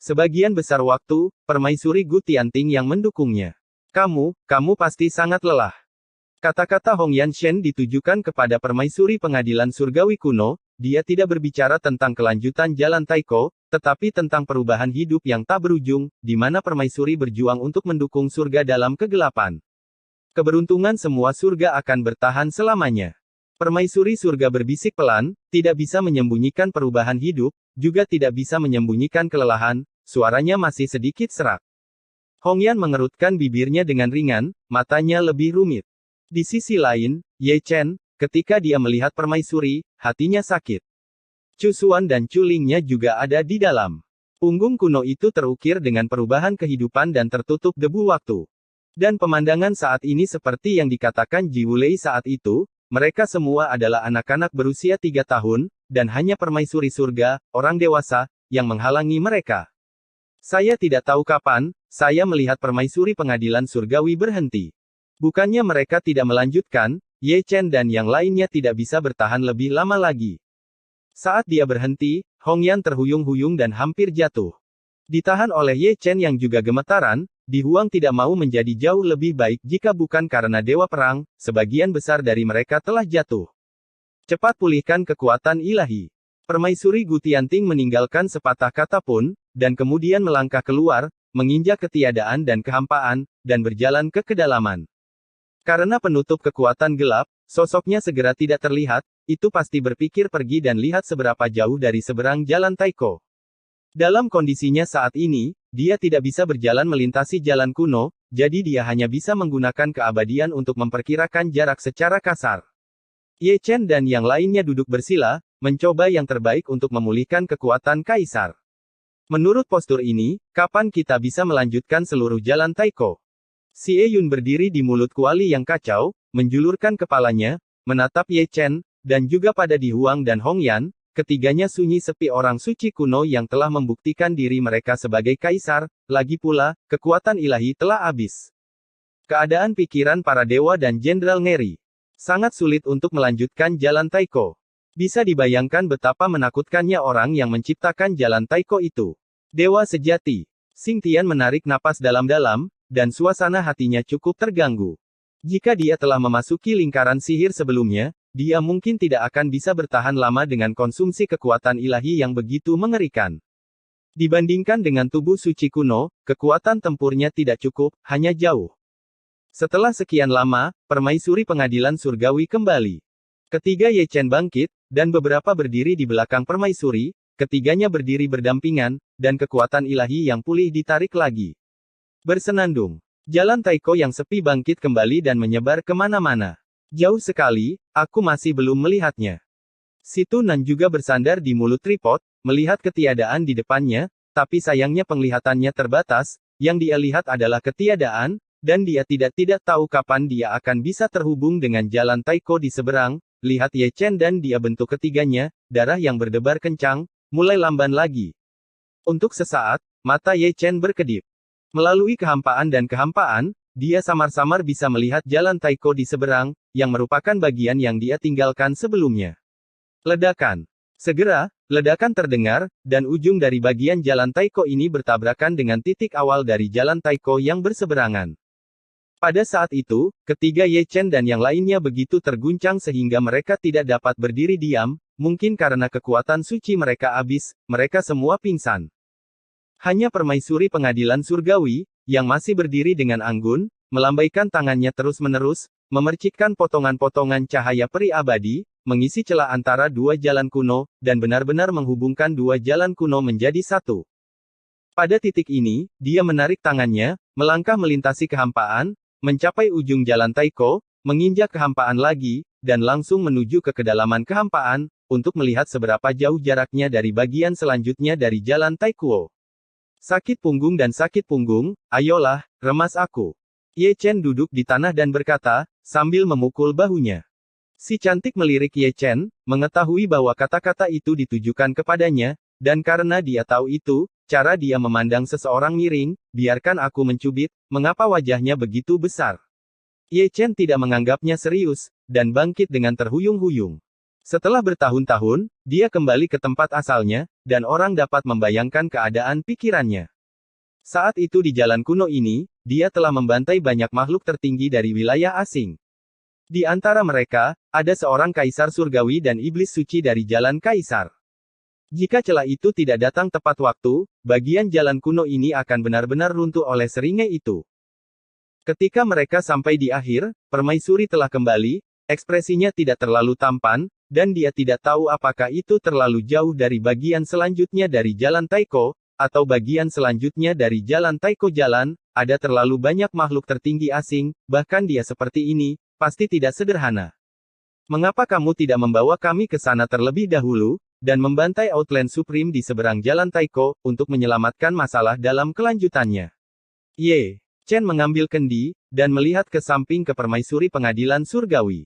Sebagian besar waktu, permaisuri Gu Tianting yang mendukungnya. Kamu pasti sangat lelah. Kata-kata Hongyan Shen ditujukan kepada permaisuri pengadilan surgawi kuno, dia tidak berbicara tentang kelanjutan jalan Taiko, tetapi tentang perubahan hidup yang tak berujung, di mana permaisuri berjuang untuk mendukung surga dalam kegelapan. Keberuntungan semua surga akan bertahan selamanya. Permaisuri surga berbisik pelan, tidak bisa menyembunyikan perubahan hidup, juga tidak bisa menyembunyikan kelelahan, suaranya masih sedikit serak. Hongyan mengerutkan bibirnya dengan ringan, matanya lebih rumit. Di sisi lain, Ye Chen, ketika dia melihat permaisuri, hatinya sakit. Chu Xuan dan Chu Lingnya juga ada di dalam. Punggung kuno itu terukir dengan perubahan kehidupan dan tertutup debu waktu. Dan pemandangan saat ini seperti yang dikatakan Ji Wulei saat itu, mereka semua adalah anak-anak berusia 3 tahun, dan hanya permaisuri surga, orang dewasa, yang menghalangi mereka. Saya tidak tahu kapan, saya melihat permaisuri pengadilan surgawi berhenti. Bukannya mereka tidak melanjutkan, Ye Chen dan yang lainnya tidak bisa bertahan lebih lama lagi. Saat dia berhenti, Hongyan terhuyung-huyung dan hampir jatuh. Ditahan oleh Ye Chen yang juga gemetaran, Di Huang tidak mau menjadi jauh lebih baik jika bukan karena dewa perang, sebagian besar dari mereka telah jatuh. Cepat pulihkan kekuatan ilahi. Permaisuri Gu Tianting meninggalkan sepatah kata pun, dan kemudian melangkah keluar, menginjak ketiadaan dan kehampaan, dan berjalan ke kedalaman. Karena penutup kekuatan gelap, sosoknya segera tidak terlihat, itu pasti berpikir pergi dan lihat seberapa jauh dari seberang jalan Taiko. Dalam kondisinya saat ini, dia tidak bisa berjalan melintasi jalan kuno, jadi dia hanya bisa menggunakan keabadian untuk memperkirakan jarak secara kasar. Ye Chen dan yang lainnya duduk bersila, mencoba yang terbaik untuk memulihkan kekuatan Kaisar. Menurut postur ini, kapan kita bisa melanjutkan seluruh jalan Taiko? Xie Yun berdiri di mulut kuali yang kacau, menjulurkan kepalanya, menatap Ye Chen, dan juga pada Di Huang dan Hong Yan. Ketiganya sunyi sepi orang suci kuno yang telah membuktikan diri mereka sebagai kaisar, lagi pula, kekuatan ilahi telah habis. Keadaan pikiran para dewa dan Jenderal ngeri. Sangat sulit untuk melanjutkan jalan Taiko. Bisa dibayangkan betapa menakutkannya orang yang menciptakan jalan Taiko itu. Dewa sejati. Xing Tian menarik napas dalam-dalam, dan suasana hatinya cukup terganggu. Jika dia telah memasuki lingkaran sihir sebelumnya, dia mungkin tidak akan bisa bertahan lama dengan konsumsi kekuatan ilahi yang begitu mengerikan. Dibandingkan dengan tubuh suci kuno, kekuatan tempurnya tidak cukup, hanya jauh. Setelah sekian lama, permaisuri pengadilan surgawi kembali. Ketiga Ye Chen bangkit, dan beberapa berdiri di belakang permaisuri, ketiganya berdiri berdampingan, dan kekuatan ilahi yang pulih ditarik lagi. Bersenandung. Jalan Taiko yang sepi bangkit kembali dan menyebar kemana-mana. Jauh sekali, aku masih belum melihatnya. Si Tunan juga bersandar di mulut tripod, melihat ketiadaan di depannya, tapi sayangnya penglihatannya terbatas, yang dia lihat adalah ketiadaan, dan dia tidak tahu kapan dia akan bisa terhubung dengan jalan Taiko di seberang. Lihat Ye Chen dan dia bentuk ketiganya, darah yang berdebar kencang, mulai lamban lagi. Untuk sesaat, mata Ye Chen berkedip. Melalui kehampaan dan kehampaan, dia samar-samar bisa melihat jalan Taiko di seberang, yang merupakan bagian yang dia tinggalkan sebelumnya. Ledakan. Segera, ledakan terdengar, dan ujung dari bagian jalan Taiko ini bertabrakan dengan titik awal dari jalan Taiko yang berseberangan. Pada saat itu, ketiga Ye Chen dan yang lainnya begitu terguncang sehingga mereka tidak dapat berdiri diam, mungkin karena kekuatan suci mereka habis, mereka semua pingsan. Hanya permaisuri pengadilan surgawi, yang masih berdiri dengan anggun, melambaikan tangannya terus-menerus, memercikkan potongan-potongan cahaya peri abadi, mengisi celah antara dua jalan kuno, dan benar-benar menghubungkan dua jalan kuno menjadi satu. Pada titik ini, dia menarik tangannya, melangkah melintasi kehampaan, mencapai ujung jalan Taiko, menginjak kehampaan lagi, dan langsung menuju ke kedalaman kehampaan, untuk melihat seberapa jauh jaraknya dari bagian selanjutnya dari jalan Taiko. Sakit punggung dan sakit punggung, ayolah, remas aku. Ye Chen duduk di tanah dan berkata, sambil memukul bahunya. Si cantik melirik Ye Chen, mengetahui bahwa kata-kata itu ditujukan kepadanya, dan karena dia tahu itu, cara dia memandang seseorang miring, biarkan aku mencubit, mengapa wajahnya begitu besar. Ye Chen tidak menganggapnya serius, dan bangkit dengan terhuyung-huyung. Setelah bertahun-tahun, dia kembali ke tempat asalnya, dan orang dapat membayangkan keadaan pikirannya. Saat itu di jalan kuno ini, dia telah membantai banyak makhluk tertinggi dari wilayah asing. Di antara mereka, ada seorang kaisar surgawi dan iblis suci dari jalan kaisar. Jika celah itu tidak datang tepat waktu, bagian jalan kuno ini akan benar-benar runtuh oleh seringai itu. Ketika mereka sampai di akhir, permaisuri telah kembali, ekspresinya tidak terlalu tampan, dan dia tidak tahu apakah itu terlalu jauh dari bagian selanjutnya dari jalan Taiko, atau bagian selanjutnya dari jalan Taiko jalan, ada terlalu banyak makhluk tertinggi asing, bahkan dia seperti ini, pasti tidak sederhana. Mengapa kamu tidak membawa kami ke sana terlebih dahulu, dan membantai Outland Supreme di seberang jalan Taiko, untuk menyelamatkan masalah dalam kelanjutannya? Ye Chen mengambil kendi, dan melihat ke samping ke permaisuri pengadilan surgawi.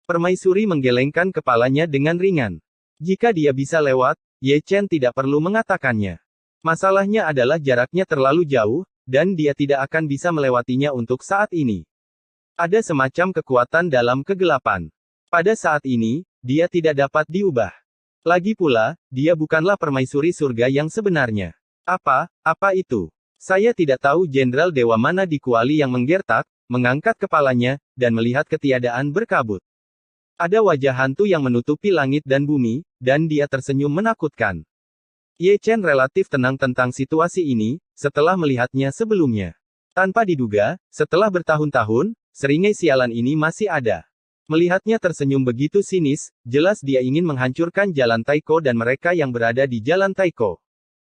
Permaisuri menggelengkan kepalanya dengan ringan. Jika dia bisa lewat, Ye Chen tidak perlu mengatakannya. Masalahnya adalah jaraknya terlalu jauh, dan dia tidak akan bisa melewatinya untuk saat ini. Ada semacam kekuatan dalam kegelapan. Pada saat ini, dia tidak dapat diubah. Lagi pula, dia bukanlah permaisuri surga yang sebenarnya. Apa itu? Saya tidak tahu jenderal dewa mana di kuali yang menggertak, mengangkat kepalanya, dan melihat ketiadaan berkabut. Ada wajah hantu yang menutupi langit dan bumi, dan dia tersenyum menakutkan. Ye Chen relatif tenang tentang situasi ini, setelah melihatnya sebelumnya. Tanpa diduga, setelah bertahun-tahun, seringai sialan ini masih ada. Melihatnya tersenyum begitu sinis, jelas dia ingin menghancurkan jalan Taiko dan mereka yang berada di jalan Taiko.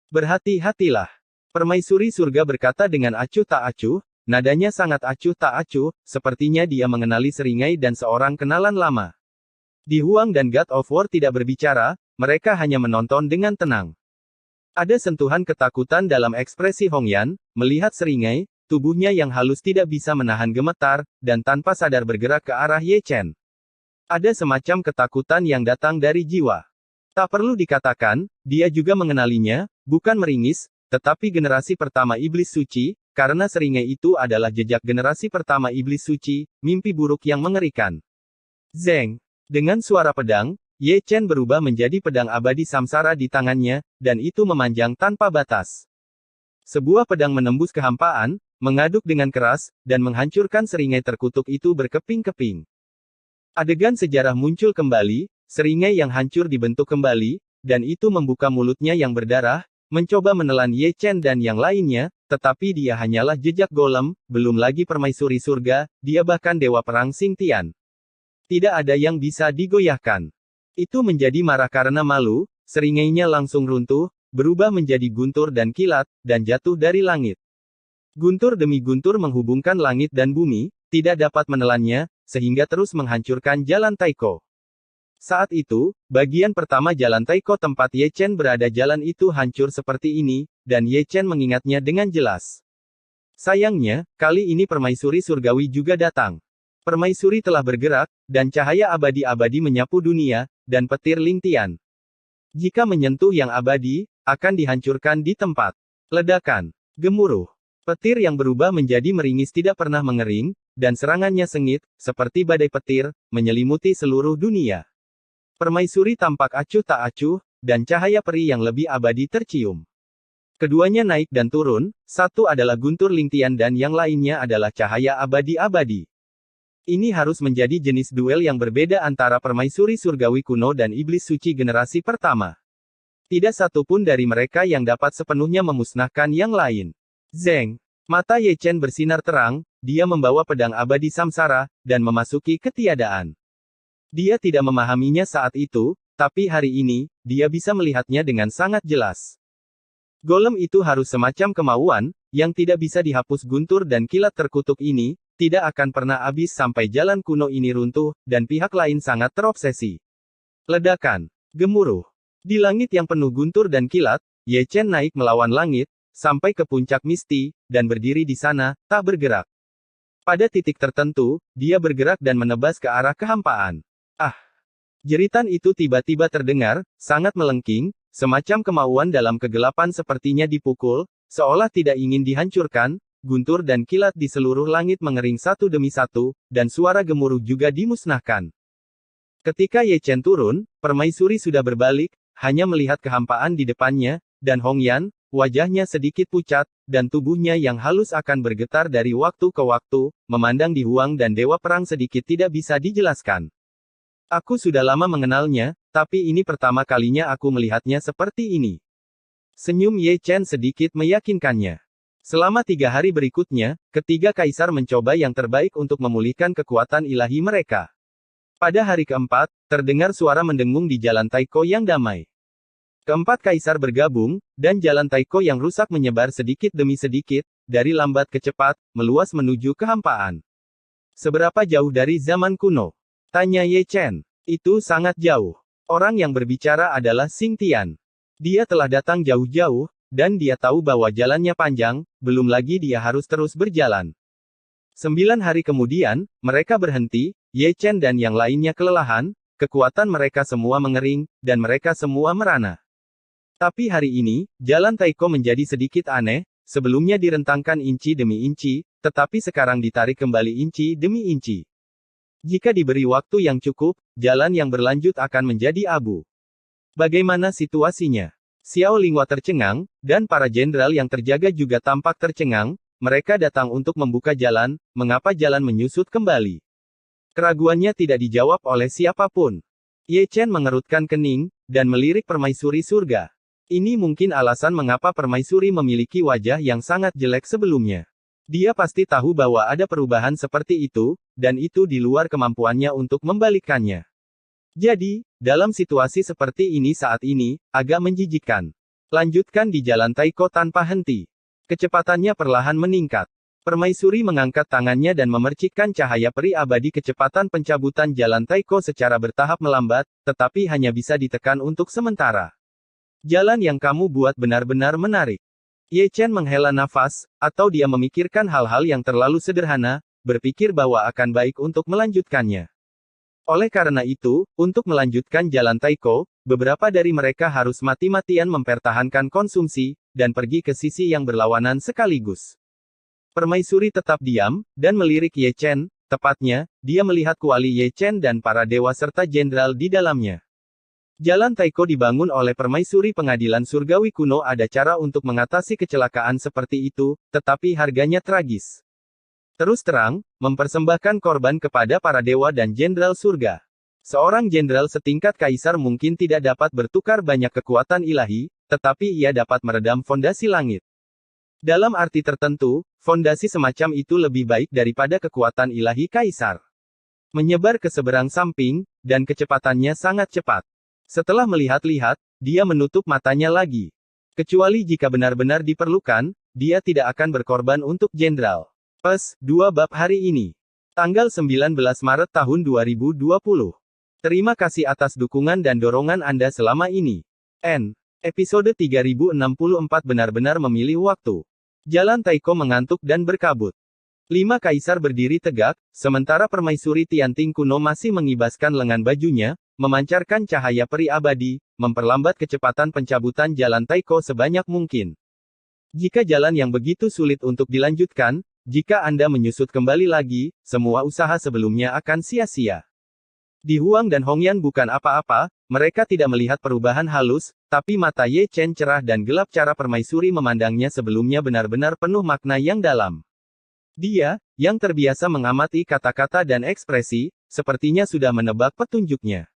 Berhati-hatilah. Permaisuri surga berkata dengan acuh tak acuh, nadanya sangat acuh tak acuh, sepertinya dia mengenali seringai dan seorang kenalan lama. Di Huang dan God of War tidak berbicara, mereka hanya menonton dengan tenang. Ada sentuhan ketakutan dalam ekspresi Hongyan, melihat seringai, tubuhnya yang halus tidak bisa menahan gemetar, dan tanpa sadar bergerak ke arah Ye Chen. Ada semacam ketakutan yang datang dari jiwa. Tak perlu dikatakan, dia juga mengenalinya, bukan meringis, tetapi generasi pertama iblis suci, karena seringai itu adalah jejak generasi pertama iblis suci, mimpi buruk yang mengerikan. Zeng. Dengan suara pedang, Ye Chen berubah menjadi pedang abadi samsara di tangannya, dan itu memanjang tanpa batas. Sebuah pedang menembus kehampaan, mengaduk dengan keras, dan menghancurkan seringai terkutuk itu berkeping-keping. Adegan sejarah muncul kembali, seringai yang hancur dibentuk kembali, dan itu membuka mulutnya yang berdarah, mencoba menelan Ye Chen dan yang lainnya, tetapi dia hanyalah jejak golem, belum lagi permaisuri surga, dia bahkan dewa perang Xing Tian. Tidak ada yang bisa digoyahkan. Itu menjadi marah karena malu, seringainya langsung runtuh, berubah menjadi guntur dan kilat, dan jatuh dari langit. Guntur demi guntur menghubungkan langit dan bumi, tidak dapat menelannya, sehingga terus menghancurkan jalan Taiko. Saat itu, bagian pertama jalan Taiko tempat Ye Chen berada jalan itu hancur seperti ini, dan Ye Chen mengingatnya dengan jelas. Sayangnya, kali ini permaisuri surgawi juga datang. Permaisuri telah bergerak, dan cahaya abadi-abadi menyapu dunia, dan petir Ling Tian. Jika menyentuh yang abadi, akan dihancurkan di tempat. Ledakan. Gemuruh. Petir yang berubah menjadi meringis tidak pernah mengering, dan serangannya sengit, seperti badai petir, menyelimuti seluruh dunia. Permaisuri tampak acuh tak acuh, dan cahaya peri yang lebih abadi tercium. Keduanya naik dan turun, satu adalah guntur Ling Tian dan yang lainnya adalah cahaya abadi-abadi. Ini harus menjadi jenis duel yang berbeda antara permaisuri surgawi kuno dan iblis suci generasi pertama. Tidak satu pun dari mereka yang dapat sepenuhnya memusnahkan yang lain. Zeng. Mata Ye Chen bersinar terang, dia membawa pedang abadi samsara, dan memasuki ketiadaan. Dia tidak memahaminya saat itu, tapi hari ini, dia bisa melihatnya dengan sangat jelas. Golem itu harus semacam kemauan, yang tidak bisa dihapus guntur dan kilat terkutuk ini, tidak akan pernah habis sampai jalan kuno ini runtuh, dan pihak lain sangat terobsesi. Ledakan. Gemuruh. Di langit yang penuh guntur dan kilat, Ye Chen naik melawan langit, sampai ke puncak misti, dan berdiri di sana, tak bergerak. Pada titik tertentu, dia bergerak dan menebas ke arah kehampaan. Ah! Jeritan itu tiba-tiba terdengar, sangat melengking, semacam kemauan dalam kegelapan sepertinya dipukul, seolah tidak ingin dihancurkan. Guntur dan kilat di seluruh langit mengering satu demi satu, dan suara gemuruh juga dimusnahkan. Ketika Ye Chen turun, permaisuri sudah berbalik, hanya melihat kehampaan di depannya, dan Hongyan, wajahnya sedikit pucat, dan tubuhnya yang halus akan bergetar dari waktu ke waktu, memandang di Huang dan Dewa Perang sedikit tidak bisa dijelaskan. Aku sudah lama mengenalnya, tapi ini pertama kalinya aku melihatnya seperti ini. Senyum Ye Chen sedikit meyakinkannya. Selama 3 hari berikutnya, ketiga kaisar mencoba yang terbaik untuk memulihkan kekuatan ilahi mereka. Pada hari keempat, terdengar suara mendengung di jalan Taiko yang damai. Keempat kaisar bergabung, dan jalan Taiko yang rusak menyebar sedikit demi sedikit, dari lambat ke cepat, meluas menuju kehampaan. Seberapa jauh dari zaman kuno? Tanya Ye Chen. Itu sangat jauh. Orang yang berbicara adalah Xing Tian. Dia telah datang jauh-jauh, dan dia tahu bahwa jalannya panjang, belum lagi dia harus terus berjalan. 9 hari kemudian, mereka berhenti, Ye Chen dan yang lainnya kelelahan, kekuatan mereka semua mengering, dan mereka semua merana. Tapi hari ini, jalan Taiko menjadi sedikit aneh, sebelumnya direntangkan inci demi inci, tetapi sekarang ditarik kembali inci demi inci. Jika diberi waktu yang cukup, jalan yang berlanjut akan menjadi abu. Bagaimana situasinya? Xiao Lingwa tercengang, dan para jenderal yang terjaga juga tampak tercengang, mereka datang untuk membuka jalan, mengapa jalan menyusut kembali? Keraguannya tidak dijawab oleh siapapun. Ye Chen mengerutkan kening, dan melirik permaisuri surga. Ini mungkin alasan mengapa permaisuri memiliki wajah yang sangat jelek sebelumnya. Dia pasti tahu bahwa ada perubahan seperti itu, dan itu di luar kemampuannya untuk membalikkannya. Jadi, dalam situasi seperti ini saat ini, agak menjijikkan. Lanjutkan di jalan Taiko tanpa henti. Kecepatannya perlahan meningkat. Permaisuri mengangkat tangannya dan memercikkan cahaya peri abadi. Kecepatan pencabutan jalan Taiko secara bertahap melambat, tetapi hanya bisa ditekan untuk sementara. Jalan yang kamu buat benar-benar menarik. Ye Chen menghela nafas, atau dia memikirkan hal-hal yang terlalu sederhana, berpikir bahwa akan baik untuk melanjutkannya. Oleh karena itu, untuk melanjutkan jalan Taiko, beberapa dari mereka harus mati-matian mempertahankan konsumsi, dan pergi ke sisi yang berlawanan sekaligus. Permaisuri tetap diam, dan melirik Ye Chen, tepatnya, dia melihat kuali Ye Chen dan para dewa serta jenderal di dalamnya. Jalan Taiko dibangun oleh Permaisuri Pengadilan Surgawi kuno. Ada cara untuk mengatasi kecelakaan seperti itu, tetapi harganya tragis. Terus terang, mempersembahkan korban kepada para dewa dan jenderal surga. Seorang jenderal setingkat kaisar mungkin tidak dapat bertukar banyak kekuatan ilahi, tetapi ia dapat meredam fondasi langit. Dalam arti tertentu, fondasi semacam itu lebih baik daripada kekuatan ilahi kaisar. Menyebar ke seberang samping, dan kecepatannya sangat cepat. Setelah melihat-lihat, dia menutup matanya lagi. Kecuali jika benar-benar diperlukan, dia tidak akan berkorban untuk jenderal. PES, 2 bab hari ini. Tanggal 19 Maret tahun 2020. Terima kasih atas dukungan dan dorongan Anda selama ini. Episode 3064 benar-benar memilih waktu. Jalan Taiko mengantuk dan berkabut. 5 kaisar berdiri tegak, sementara Permaisuri Tianting kuno masih mengibaskan lengan bajunya, memancarkan cahaya peri abadi, memperlambat kecepatan pencabutan jalan Taiko sebanyak mungkin. Jika jalan yang begitu sulit untuk dilanjutkan, jika Anda menyusut kembali lagi, semua usaha sebelumnya akan sia-sia. Di Huang dan Hongyan bukan apa-apa, mereka tidak melihat perubahan halus, tapi mata Ye Chen cerah dan gelap. Cara Permaisuri memandangnya sebelumnya benar-benar penuh makna yang dalam. Dia, yang terbiasa mengamati kata-kata dan ekspresi, sepertinya sudah menebak petunjuknya.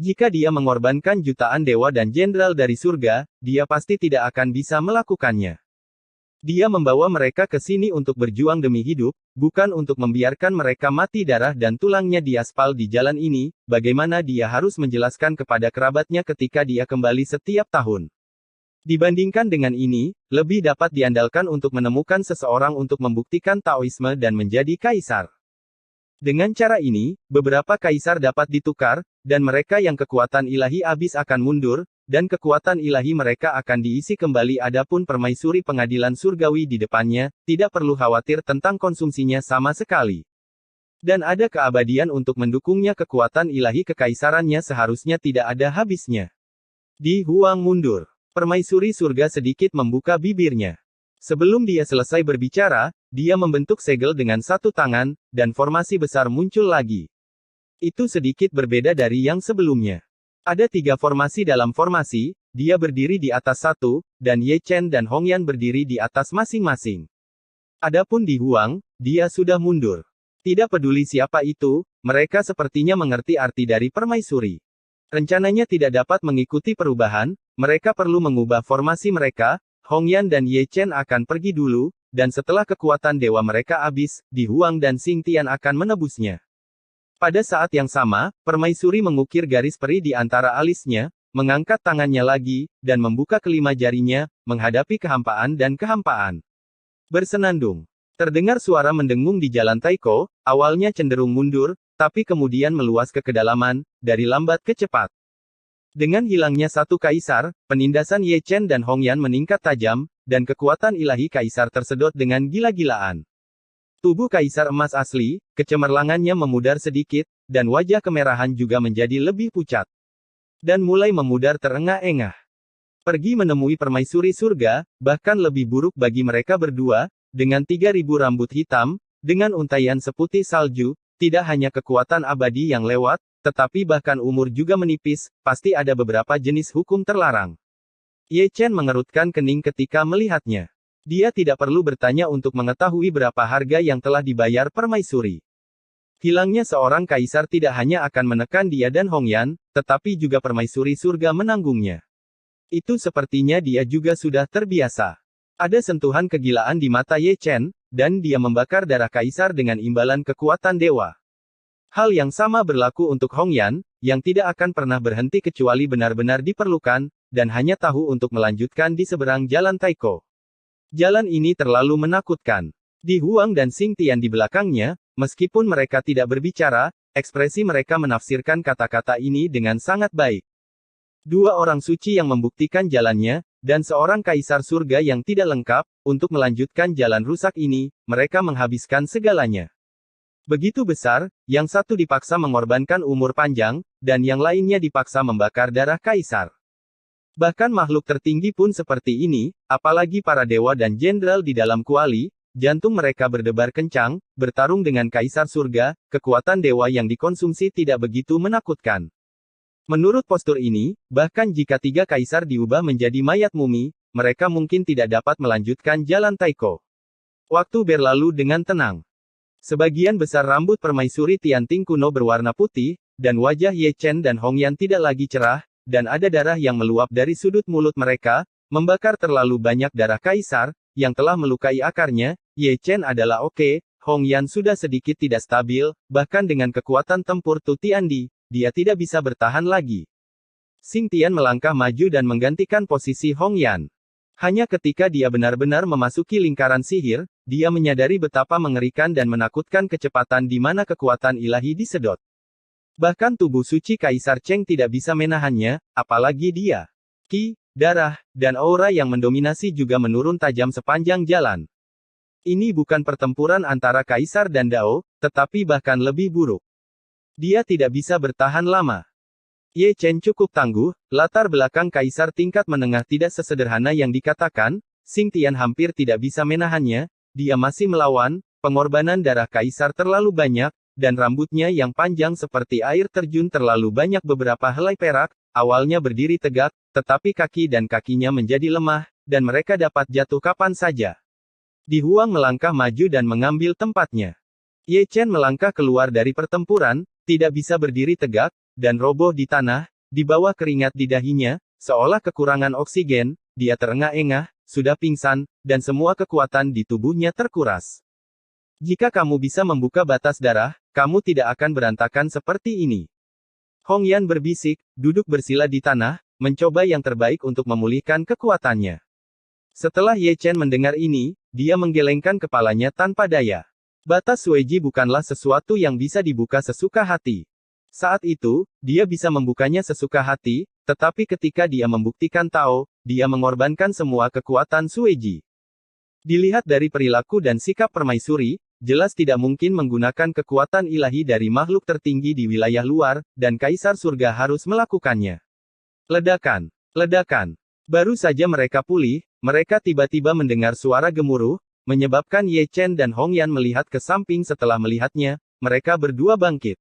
Jika dia mengorbankan jutaan dewa dan jenderal dari surga, dia pasti tidak akan bisa melakukannya. Dia membawa mereka ke sini untuk berjuang demi hidup, bukan untuk membiarkan mereka mati darah dan tulangnya di aspal di jalan ini. Bagaimana dia harus menjelaskan kepada kerabatnya ketika dia kembali setiap tahun. Dibandingkan dengan ini, lebih dapat diandalkan untuk menemukan seseorang untuk membuktikan Taoisme dan menjadi kaisar. Dengan cara ini, beberapa kaisar dapat ditukar, dan mereka yang kekuatan ilahi habis akan mundur, dan kekuatan ilahi mereka akan diisi kembali. Adapun Permaisuri Pengadilan Surgawi di depannya, tidak perlu khawatir tentang konsumsinya sama sekali. Dan ada keabadian untuk mendukungnya. Kekuatan ilahi kekaisarannya seharusnya tidak ada habisnya. Di Huang mundur. Permaisuri surga sedikit membuka bibirnya. Sebelum dia selesai berbicara, dia membentuk segel dengan satu tangan, dan formasi besar muncul lagi. Itu sedikit berbeda dari yang sebelumnya. Ada 3 formasi dalam formasi, dia berdiri di atas satu, dan Ye Chen dan Hongyan berdiri di atas masing-masing. Adapun di Huang, dia sudah mundur. Tidak peduli siapa itu, mereka sepertinya mengerti arti dari permaisuri. Rencananya tidak dapat mengikuti perubahan, mereka perlu mengubah formasi mereka. Hongyan dan Ye Chen akan pergi dulu, dan setelah kekuatan dewa mereka habis, di Huang dan Xingtian akan menebusnya. Pada saat yang sama, permaisuri mengukir garis peri di antara alisnya, mengangkat tangannya lagi, dan membuka kelima jarinya, menghadapi kehampaan dan kehampaan. Bersenandung. Terdengar suara mendengung di jalan Taiko, awalnya cenderung mundur, tapi kemudian meluas ke kedalaman, dari lambat ke cepat. Dengan hilangnya satu kaisar, penindasan Ye Chen dan Hongyan meningkat tajam, dan kekuatan ilahi kaisar tersedot dengan gila-gilaan. Tubuh kaisar emas asli, kecemerlangannya memudar sedikit, dan wajah kemerahan juga menjadi lebih pucat. Dan mulai memudar terengah-engah. Pergi menemui permaisuri surga, bahkan lebih buruk bagi mereka berdua, dengan 3.000 rambut hitam, dengan untaian seputih salju, tidak hanya kekuatan abadi yang lewat, tetapi bahkan umur juga menipis, pasti ada beberapa jenis hukum terlarang. Ye Chen mengerutkan kening ketika melihatnya. Dia tidak perlu bertanya untuk mengetahui berapa harga yang telah dibayar permaisuri. Hilangnya seorang kaisar tidak hanya akan menekan dia dan Hongyan, tetapi juga permaisuri surga menanggungnya. Itu sepertinya dia juga sudah terbiasa. Ada sentuhan kegilaan di mata Ye Chen, dan dia membakar darah kaisar dengan imbalan kekuatan dewa. Hal yang sama berlaku untuk Hongyan, yang tidak akan pernah berhenti kecuali benar-benar diperlukan, dan hanya tahu untuk melanjutkan di seberang jalan Taiko. Jalan ini terlalu menakutkan. Di Huang dan Xing Tian di belakangnya, meskipun mereka tidak berbicara, ekspresi mereka menafsirkan kata-kata ini dengan sangat baik. Dua orang suci yang membuktikan jalannya, dan seorang kaisar surga yang tidak lengkap, untuk melanjutkan jalan rusak ini, mereka menghabiskan segalanya. Begitu besar, yang satu dipaksa mengorbankan umur panjang, dan yang lainnya dipaksa membakar darah kaisar. Bahkan makhluk tertinggi pun seperti ini, apalagi para dewa dan jenderal di dalam kuali, jantung mereka berdebar kencang, bertarung dengan kaisar surga, kekuatan dewa yang dikonsumsi tidak begitu menakutkan. Menurut postur ini, bahkan jika tiga kaisar diubah menjadi mayat mumi, mereka mungkin tidak dapat melanjutkan jalan Taiko. Waktu berlalu dengan tenang. Sebagian besar rambut permaisuri Tianting kuno berwarna putih, dan wajah Ye Chen dan Hong Yan tidak lagi cerah, dan ada darah yang meluap dari sudut mulut mereka, membakar terlalu banyak darah kaisar, yang telah melukai akarnya. Ye Chen adalah oke, Hong Yan sudah sedikit tidak stabil, bahkan dengan kekuatan tempur Tu Tiandi, dia tidak bisa bertahan lagi. Xing Tian melangkah maju dan menggantikan posisi Hong Yan. Hanya ketika dia benar-benar memasuki lingkaran sihir, dia menyadari betapa mengerikan dan menakutkan kecepatan di mana kekuatan ilahi disedot. Bahkan tubuh suci Kaisar Cheng tidak bisa menahannya, apalagi dia. Ki, darah, dan aura yang mendominasi juga menurun tajam sepanjang jalan. Ini bukan pertempuran antara Kaisar dan Dao, tetapi bahkan lebih buruk. Dia tidak bisa bertahan lama. Ye Chen cukup tangguh, latar belakang Kaisar tingkat menengah tidak sesederhana yang dikatakan, Xing Tian hampir tidak bisa menahannya, dia masih melawan, pengorbanan darah Kaisar terlalu banyak, dan rambutnya yang panjang seperti air terjun terlalu banyak. Beberapa helai perak, awalnya berdiri tegak, tetapi kaki dan kakinya menjadi lemah, dan mereka dapat jatuh kapan saja. Di Huang melangkah maju dan mengambil tempatnya. Ye Chen melangkah keluar dari pertempuran, tidak bisa berdiri tegak, dan roboh di tanah, di bawah keringat di dahinya, seolah kekurangan oksigen, dia terengah-engah, sudah pingsan, dan semua kekuatan di tubuhnya terkuras. Jika kamu bisa membuka batas darah, kamu tidak akan berantakan seperti ini. Hong Yan berbisik, duduk bersila di tanah, mencoba yang terbaik untuk memulihkan kekuatannya. Setelah Ye Chen mendengar ini, dia menggelengkan kepalanya tanpa daya. Batas Sueji bukanlah sesuatu yang bisa dibuka sesuka hati. Saat itu, dia bisa membukanya sesuka hati, tetapi ketika dia membuktikan Tao, dia mengorbankan semua kekuatan Sueji. Dilihat dari perilaku dan sikap permaisuri, jelas tidak mungkin menggunakan kekuatan ilahi dari makhluk tertinggi di wilayah luar, dan Kaisar Surga harus melakukannya. Ledakan. Ledakan. Baru saja mereka pulih, mereka tiba-tiba mendengar suara gemuruh, menyebabkan Ye Chen dan Hong Yan melihat ke samping. Setelah melihatnya, mereka berdua bangkit.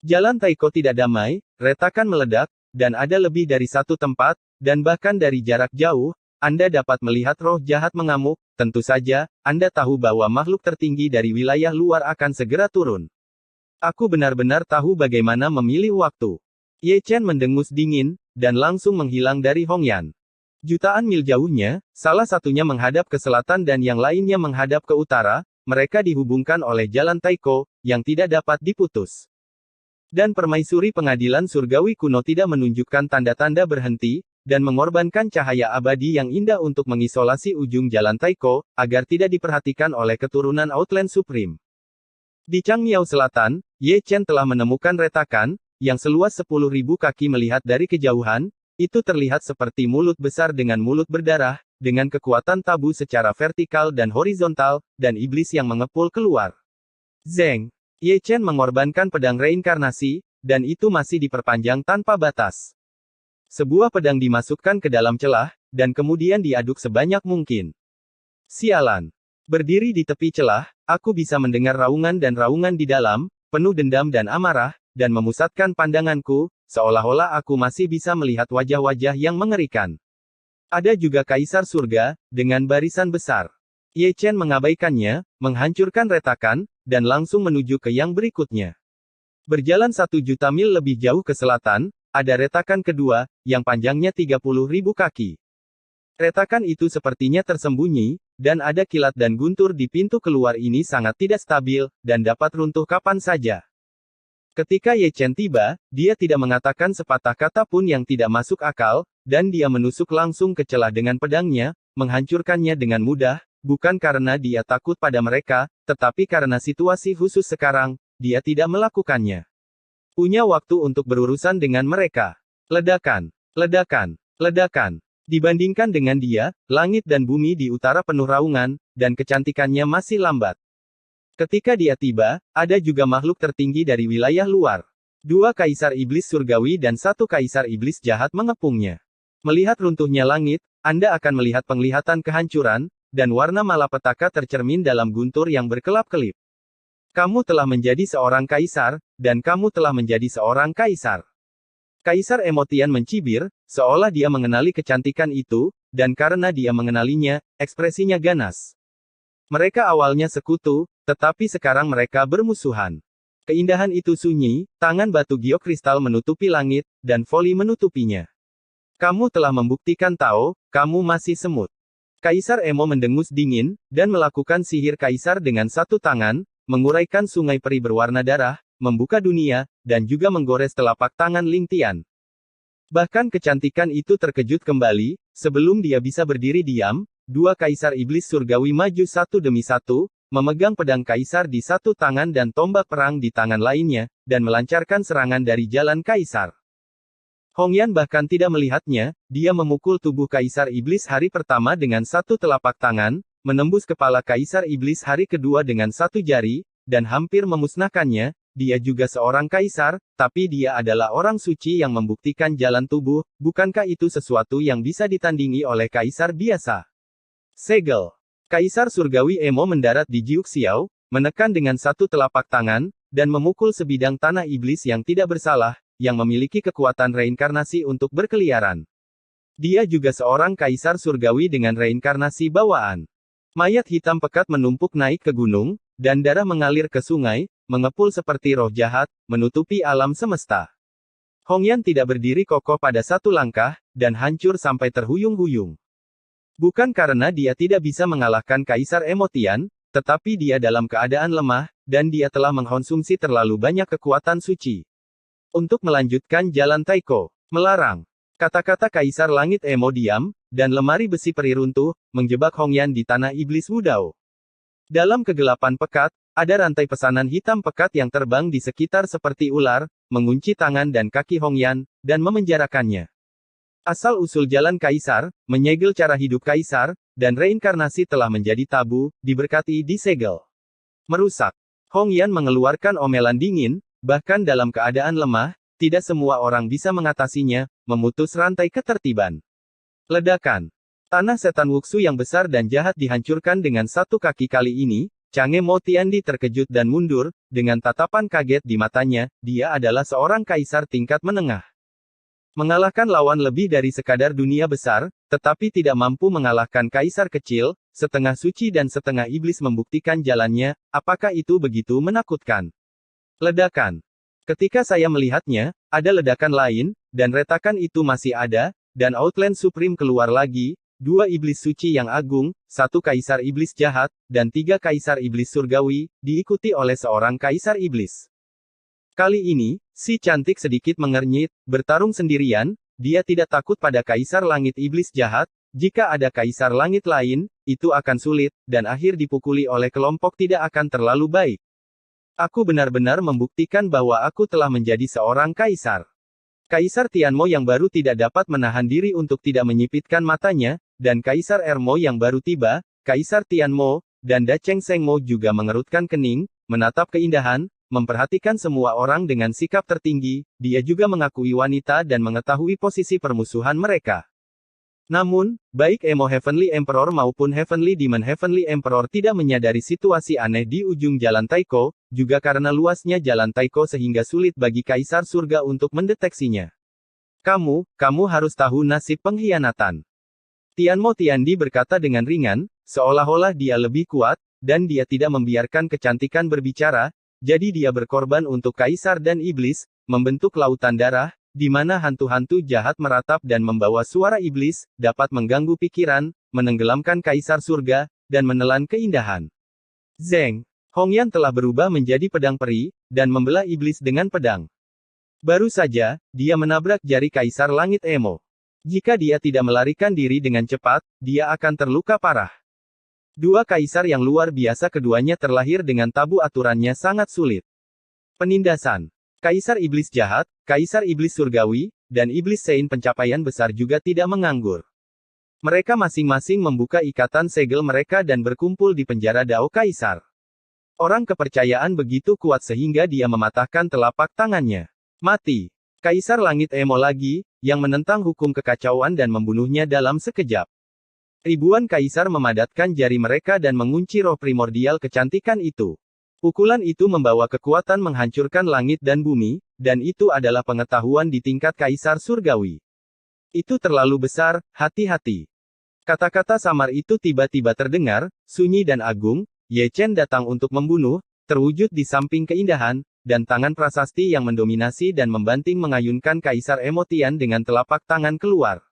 Jalan Taiko tidak damai, retakan meledak, dan ada lebih dari satu tempat, dan bahkan dari jarak jauh, Anda dapat melihat roh jahat mengamuk. Tentu saja, Anda tahu bahwa makhluk tertinggi dari wilayah luar akan segera turun. Aku benar-benar tahu bagaimana memilih waktu. Ye Chen mendengus dingin, dan langsung menghilang dari Hong Yan. Jutaan mil jauhnya, salah satunya menghadap ke selatan dan yang lainnya menghadap ke utara, mereka dihubungkan oleh jalan Taiko, yang tidak dapat diputus. Dan permaisuri pengadilan surgawi kuno tidak menunjukkan tanda-tanda berhenti, dan mengorbankan cahaya abadi yang indah untuk mengisolasi ujung jalan Taiko, agar tidak diperhatikan oleh keturunan Outland Supreme. Di Changmiao Selatan, Ye Chen telah menemukan retakan, yang seluas 10.000 kaki melihat dari kejauhan, itu terlihat seperti mulut besar dengan mulut berdarah, dengan kekuatan tabu secara vertikal dan horizontal, dan iblis yang mengepul keluar. Zeng. Ye Chen mengorbankan pedang reinkarnasi, dan itu masih diperpanjang tanpa batas. Sebuah pedang dimasukkan ke dalam celah, dan kemudian diaduk sebanyak mungkin. Sialan. Berdiri di tepi celah, aku bisa mendengar raungan dan raungan di dalam, penuh dendam dan amarah, dan memusatkan pandanganku, seolah-olah aku masih bisa melihat wajah-wajah yang mengerikan. Ada juga Kaisar Surga, dengan barisan besar. Ye Chen mengabaikannya, menghancurkan retakan, dan langsung menuju ke yang berikutnya. Berjalan 1 juta mil lebih jauh ke selatan, ada retakan kedua, yang panjangnya 30.000 kaki. Retakan itu sepertinya tersembunyi, dan ada kilat dan guntur di pintu keluar ini sangat tidak stabil, dan dapat runtuh kapan saja. Ketika Ye Chen tiba, dia tidak mengatakan sepatah kata pun yang tidak masuk akal, dan dia menusuk langsung ke celah dengan pedangnya, menghancurkannya dengan mudah, bukan karena dia takut pada mereka, tetapi karena situasi khusus sekarang, dia tidak melakukannya. Punya waktu untuk berurusan dengan mereka. Ledakan, ledakan, ledakan. Dibandingkan dengan dia, langit dan bumi di utara penuh raungan, dan kecantikannya masih lambat. Ketika dia tiba, ada juga makhluk tertinggi dari wilayah luar. 2 kaisar iblis surgawi dan 1 kaisar iblis jahat mengepungnya. Melihat runtuhnya langit, Anda akan melihat penglihatan kehancuran, dan warna malapetaka tercermin dalam guntur yang berkelap-kelip. Kamu telah menjadi seorang kaisar, dan kamu telah menjadi seorang kaisar. Kaisar Emotian mencibir, seolah dia mengenali kecantikan itu, dan karena dia mengenalinya, ekspresinya ganas. Mereka awalnya sekutu, tetapi sekarang mereka bermusuhan. Keindahan itu sunyi, tangan batu giok kristal menutupi langit, dan voli menutupinya. Kamu telah membuktikan Tao, kamu masih semut. Kaisar Emo mendengus dingin, dan melakukan sihir kaisar dengan 1 tangan, menguraikan sungai peri berwarna darah, membuka dunia, dan juga menggores telapak tangan Ling Tian. Bahkan kecantikan itu terkejut kembali, sebelum dia bisa berdiri diam, 2 kaisar iblis surgawi maju satu demi satu, memegang pedang kaisar di 1 tangan dan tombak perang di tangan lainnya, dan melancarkan serangan dari jalan kaisar. Hongyan bahkan tidak melihatnya, dia memukul tubuh kaisar iblis hari pertama dengan 1 telapak tangan, menembus kepala kaisar iblis hari kedua dengan 1 jari, dan hampir memusnahkannya. Dia juga seorang kaisar, tapi dia adalah orang suci yang membuktikan jalan tubuh, bukankah itu sesuatu yang bisa ditandingi oleh kaisar biasa? Segel. Kaisar surgawi Emo mendarat di Jiuxiao, menekan dengan 1 telapak tangan, dan memukul sebidang tanah iblis yang tidak bersalah, yang memiliki kekuatan reinkarnasi untuk berkeliaran. Dia juga seorang kaisar surgawi dengan reinkarnasi bawaan. Mayat hitam pekat menumpuk naik ke gunung, dan darah mengalir ke sungai, mengepul seperti roh jahat, menutupi alam semesta. Hongyan tidak berdiri kokoh pada 1 langkah, dan hancur sampai terhuyung-huyung. Bukan karena dia tidak bisa mengalahkan Kaisar Emotian, tetapi dia dalam keadaan lemah, dan dia telah mengkonsumsi terlalu banyak kekuatan suci. Untuk melanjutkan jalan Taiko, melarang. Kata-kata Kaisar Langit Emo diam, dan lemari besi peri runtuh, menjebak Hongyan di tanah iblis Wudao. Dalam kegelapan pekat, ada rantai pesanan hitam pekat yang terbang di sekitar seperti ular, mengunci tangan dan kaki Hongyan, dan memenjarakannya. Asal-usul jalan Kaisar, menyegel cara hidup Kaisar, dan reinkarnasi telah menjadi tabu, diberkati disegel. Merusak. Hongyan mengeluarkan omelan dingin, bahkan dalam keadaan lemah, tidak semua orang bisa mengatasinya, memutus rantai ketertiban. Ledakan. Tanah setan Wuxu yang besar dan jahat dihancurkan dengan 1 kaki kali ini. Change Mo Tiandi terkejut dan mundur, dengan tatapan kaget di matanya, dia adalah seorang kaisar tingkat menengah. Mengalahkan lawan lebih dari sekadar dunia besar, tetapi tidak mampu mengalahkan kaisar kecil, setengah suci dan setengah iblis membuktikan jalannya, apakah itu begitu menakutkan? Ledakan. Ketika saya melihatnya, ada ledakan lain, dan retakan itu masih ada, dan Outland Supreme keluar lagi, 2 iblis suci yang agung, 1 kaisar iblis jahat, dan 3 kaisar iblis surgawi, diikuti oleh seorang kaisar iblis. Kali ini, si cantik sedikit mengernyit, bertarung sendirian, dia tidak takut pada kaisar langit iblis jahat, jika ada kaisar langit lain, itu akan sulit, dan akhir dipukuli oleh kelompok tidak akan terlalu baik. Aku benar-benar membuktikan bahwa aku telah menjadi seorang kaisar. Kaisar Tianmo yang baru tidak dapat menahan diri untuk tidak menyipitkan matanya, dan Kaisar Ermo yang baru tiba, Kaisar Tianmo, dan Da Cheng Sengmo juga mengerutkan kening, menatap keindahan, memperhatikan semua orang dengan sikap tertinggi, dia juga mengakui wanita dan mengetahui posisi permusuhan mereka. Namun, baik Emo Heavenly Emperor maupun Heavenly Demon Heavenly Emperor tidak menyadari situasi aneh di ujung jalan Taiko, juga karena luasnya jalan Taiko sehingga sulit bagi Kaisar Surga untuk mendeteksinya. Kamu harus tahu nasib pengkhianatan. Tianmo Tiandi berkata dengan ringan, seolah-olah dia lebih kuat, dan dia tidak membiarkan kecantikan berbicara, jadi dia berkorban untuk Kaisar dan Iblis, membentuk lautan darah, di mana hantu-hantu jahat meratap dan membawa suara iblis, dapat mengganggu pikiran, menenggelamkan Kaisar Surga, dan menelan keindahan. Zeng. Hongyan telah berubah menjadi pedang peri, dan membelah iblis dengan pedang. Baru saja, dia menabrak jari Kaisar Langit Emo. Jika dia tidak melarikan diri dengan cepat, dia akan terluka parah. Dua kaisar yang luar biasa, keduanya terlahir dengan tabu aturannya sangat sulit. Penindasan. Kaisar Iblis Jahat, Kaisar Iblis Surgawi, dan Iblis Sein pencapaian besar juga tidak menganggur. Mereka masing-masing membuka ikatan segel mereka dan berkumpul di penjara Dao Kaisar. Orang kepercayaan begitu kuat sehingga dia mematahkan telapak tangannya. Mati. Kaisar Langit Emo lagi, yang menentang hukum kekacauan dan membunuhnya dalam sekejap. Ribuan kaisar memadatkan jari mereka dan mengunci roh primordial kecantikan itu. Pukulan itu membawa kekuatan menghancurkan langit dan bumi, dan itu adalah pengetahuan di tingkat kaisar surgawi. Itu terlalu besar, hati-hati. Kata-kata samar itu tiba-tiba terdengar, sunyi dan agung. Ye Chen datang untuk membunuh, terwujud di samping keindahan, dan tangan prasasti yang mendominasi dan membanting mengayunkan Kaisar Emotian dengan telapak tangan keluar.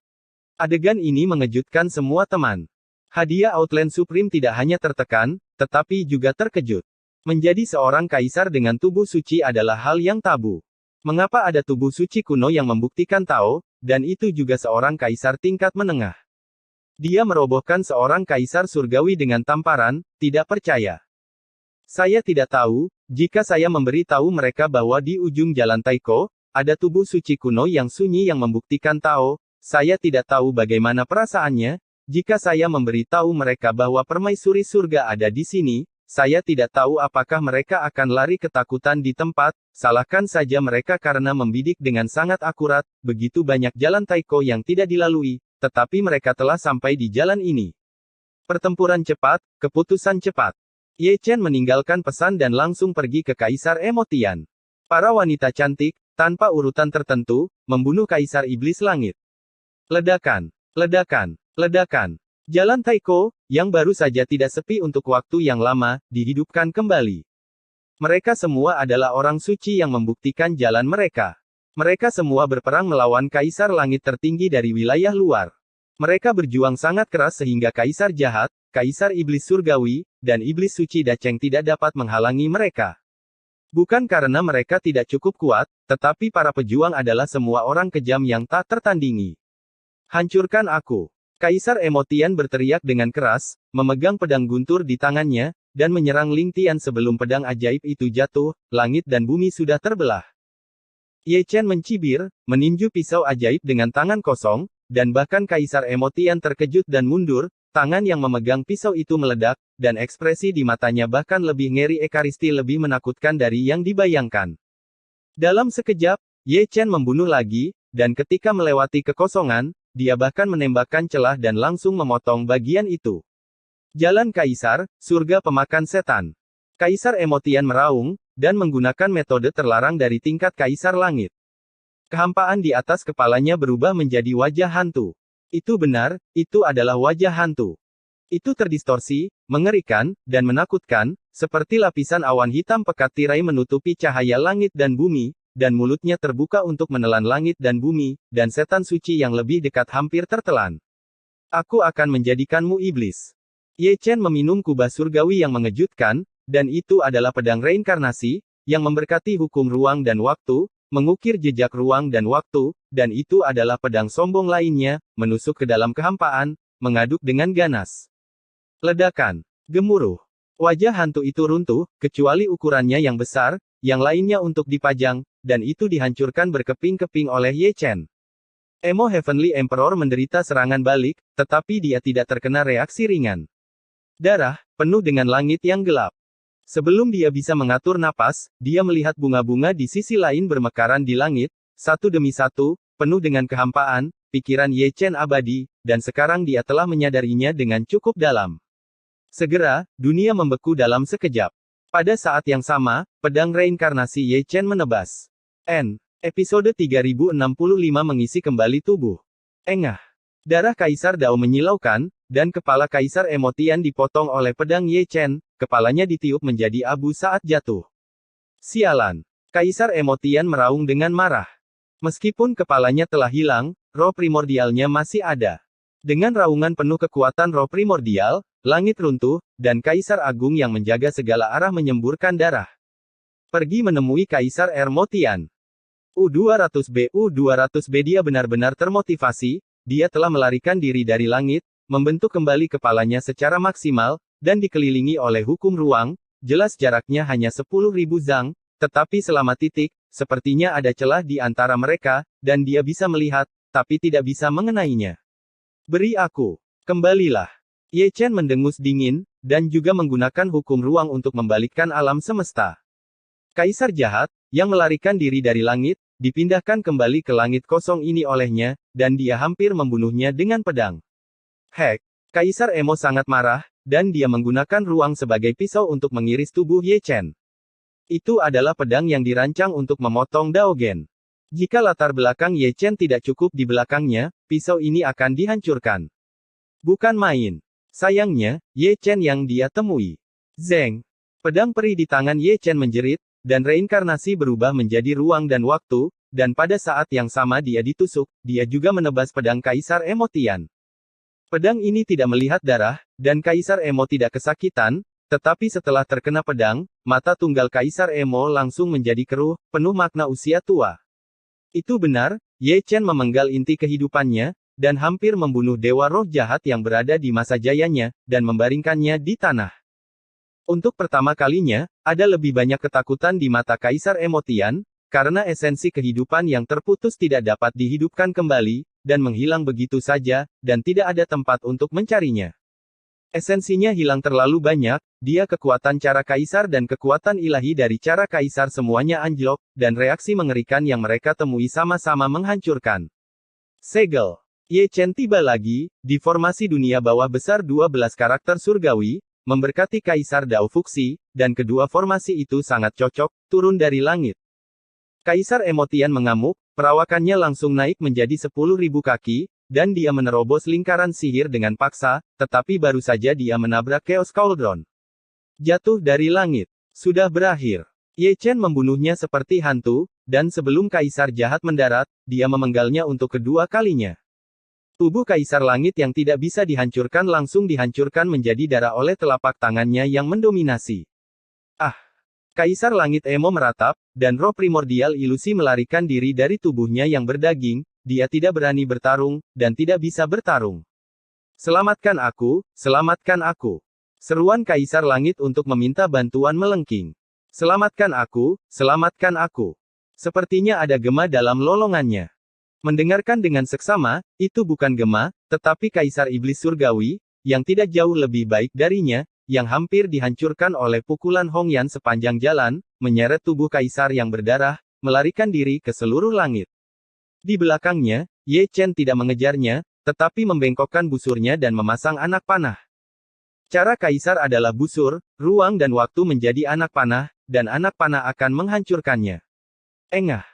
Adegan ini mengejutkan semua teman. Hadiah Outland Supreme tidak hanya tertekan, tetapi juga terkejut. Menjadi seorang kaisar dengan tubuh suci adalah hal yang tabu. Mengapa ada tubuh suci kuno yang membuktikan Tao, dan itu juga seorang kaisar tingkat menengah? Dia merobohkan seorang kaisar surgawi dengan tamparan, tidak percaya. Saya tidak tahu, jika saya memberi tahu mereka bahwa di ujung jalan Taiko, ada tubuh suci kuno yang sunyi yang membuktikan Tao. Saya tidak tahu bagaimana perasaannya, jika saya memberi tahu mereka bahwa permaisuri surga ada di sini, saya tidak tahu apakah mereka akan lari ketakutan di tempat, salahkan saja mereka karena membidik dengan sangat akurat, begitu banyak jalan Taiko yang tidak dilalui, tetapi mereka telah sampai di jalan ini. Pertempuran cepat, keputusan cepat. Ye Chen meninggalkan pesan dan langsung pergi ke Kaisar Emotian. Para wanita cantik, tanpa urutan tertentu, membunuh Kaisar Iblis Langit. Ledakan, ledakan, ledakan. Jalan Taiko, yang baru saja tidak sepi untuk waktu yang lama, dihidupkan kembali. Mereka semua adalah orang suci yang membuktikan jalan mereka. Mereka semua berperang melawan Kaisar Langit tertinggi dari wilayah luar. Mereka berjuang sangat keras sehingga Kaisar Jahat, Kaisar Iblis Surgawi, dan Iblis Suci Dacheng tidak dapat menghalangi mereka. Bukan karena mereka tidak cukup kuat, tetapi para pejuang adalah semua orang kejam yang tak tertandingi. Hancurkan aku. Kaisar Emotian berteriak dengan keras, memegang pedang guntur di tangannya, dan menyerang Ling Tian sebelum pedang ajaib itu jatuh, langit dan bumi sudah terbelah. Ye Chen mencibir, meninju pisau ajaib dengan tangan kosong, dan bahkan Kaisar Emotian terkejut dan mundur, tangan yang memegang pisau itu meledak, dan ekspresi di matanya bahkan lebih ngeri, ekaristi lebih menakutkan dari yang dibayangkan. Dalam sekejap, Ye Chen membunuh lagi, dan ketika melewati kekosongan, dia bahkan menembakkan celah dan langsung memotong bagian itu. Jalan Kaisar, surga pemakan setan. Kaisar Emotian meraung, dan menggunakan metode terlarang dari tingkat Kaisar Langit. Kehampaan di atas kepalanya berubah menjadi wajah hantu. Itu benar, itu adalah wajah hantu. Itu terdistorsi, mengerikan, dan menakutkan, seperti lapisan awan hitam pekat tirai menutupi cahaya langit dan bumi, dan mulutnya terbuka untuk menelan langit dan bumi, dan setan suci yang lebih dekat hampir tertelan. Aku akan menjadikanmu iblis. Ye Chen meminum kubah surgawi yang mengejutkan, dan itu adalah pedang reinkarnasi, yang memberkati hukum ruang dan waktu, mengukir jejak ruang dan waktu, dan itu adalah pedang sombong lainnya, menusuk ke dalam kehampaan, mengaduk dengan ganas. Ledakan. Gemuruh. Wajah hantu itu runtuh, kecuali ukurannya yang besar, yang lainnya untuk dipajang, dan itu dihancurkan berkeping-keping oleh Ye Chen. Emo Heavenly Emperor menderita serangan balik, tetapi dia tidak terkena reaksi ringan. Darah, penuh dengan langit yang gelap. Sebelum dia bisa mengatur napas, dia melihat bunga-bunga di sisi lain bermekaran di langit, satu demi satu, penuh dengan kehampaan, pikiran Ye Chen abadi, dan sekarang dia telah menyadarinya dengan cukup dalam. Segera, dunia membeku dalam sekejap. Pada saat yang sama, pedang reinkarnasi Ye Chen menebas. Episode 3065 mengisi kembali tubuh. Engah. Darah Kaisar Dao menyilaukan, dan kepala Kaisar Emotian dipotong oleh pedang Ye Chen, kepalanya ditiup menjadi abu saat jatuh. Sialan. Kaisar Emotian meraung dengan marah. Meskipun kepalanya telah hilang, roh primordialnya masih ada. Dengan raungan penuh kekuatan roh primordial, langit runtuh, dan Kaisar Agung yang menjaga segala arah menyemburkan darah. Pergi menemui Kaisar Emotian. U200B dia benar-benar termotivasi, dia telah melarikan diri dari langit, membentuk kembali kepalanya secara maksimal, dan dikelilingi oleh hukum ruang, jelas jaraknya hanya 10.000 zang, tetapi selama titik, sepertinya ada celah di antara mereka, dan dia bisa melihat, tapi tidak bisa mengenainya. Beri aku. Kembalilah. Ye Chen mendengus dingin, dan juga menggunakan hukum ruang untuk membalikkan alam semesta. Kaisar jahat, yang melarikan diri dari langit, dipindahkan kembali ke langit kosong ini olehnya, dan dia hampir membunuhnya dengan pedang. Hek! Kaisar Emo sangat marah, dan dia menggunakan ruang sebagai pisau untuk mengiris tubuh Ye Chen. Itu adalah pedang yang dirancang untuk memotong Daogen. Jika latar belakang Ye Chen tidak cukup di belakangnya, pisau ini akan dihancurkan. Bukan main. Sayangnya, Ye Chen yang dia temui. Zeng. Pedang peri di tangan Ye Chen menjerit, dan reinkarnasi berubah menjadi ruang dan waktu, dan pada saat yang sama dia ditusuk, dia juga menebas pedang Kaisar Emo Tian. Pedang ini tidak melihat darah, dan Kaisar Emo tidak kesakitan, tetapi setelah terkena pedang, mata tunggal Kaisar Emo langsung menjadi keruh, penuh makna usia tua. Itu benar, Ye Chen memenggal inti kehidupannya, dan hampir membunuh dewa roh jahat yang berada di masa jayanya, dan membaringkannya di tanah. Untuk pertama kalinya, ada lebih banyak ketakutan di mata Kaisar Emo Tian, karena esensi kehidupan yang terputus tidak dapat dihidupkan kembali, dan menghilang begitu saja, dan tidak ada tempat untuk mencarinya. Esensinya hilang terlalu banyak, dia kekuatan cara kaisar dan kekuatan ilahi dari cara kaisar semuanya anjlok, dan reaksi mengerikan yang mereka temui sama-sama menghancurkan. Segel. Ye Chen tiba lagi, di formasi dunia bawah besar 12 karakter surgawi, memberkati Kaisar Dao Fuxi, dan kedua formasi itu sangat cocok, turun dari langit. Kaisar Emo Tian mengamuk, perawakannya langsung naik menjadi 10.000 kaki, dan dia menerobos lingkaran sihir dengan paksa, tetapi baru saja dia menabrak Chaos Cauldron. Jatuh dari langit. Sudah berakhir. Ye Chen membunuhnya seperti hantu, dan sebelum Kaisar jahat mendarat, dia memenggalnya untuk kedua kalinya. Tubuh Kaisar Langit yang tidak bisa dihancurkan langsung dihancurkan menjadi darah oleh telapak tangannya yang mendominasi. Ah! Kaisar Langit Emo meratap, dan roh primordial ilusi melarikan diri dari tubuhnya yang berdaging, dia tidak berani bertarung, dan tidak bisa bertarung. Selamatkan aku, selamatkan aku. Seruan Kaisar Langit untuk meminta bantuan melengking. Selamatkan aku, selamatkan aku. Sepertinya ada gema dalam lolongannya. Mendengarkan dengan seksama, itu bukan gema, tetapi Kaisar Iblis Surgawi, yang tidak jauh lebih baik darinya, yang hampir dihancurkan oleh pukulan Hongyan sepanjang jalan, menyeret tubuh Kaisar yang berdarah, melarikan diri ke seluruh langit. Di belakangnya, Ye Chen tidak mengejarnya, tetapi membengkokkan busurnya dan memasang anak panah. Cara Kaisar adalah busur, ruang dan waktu menjadi anak panah, dan anak panah akan menghancurkannya. Engah.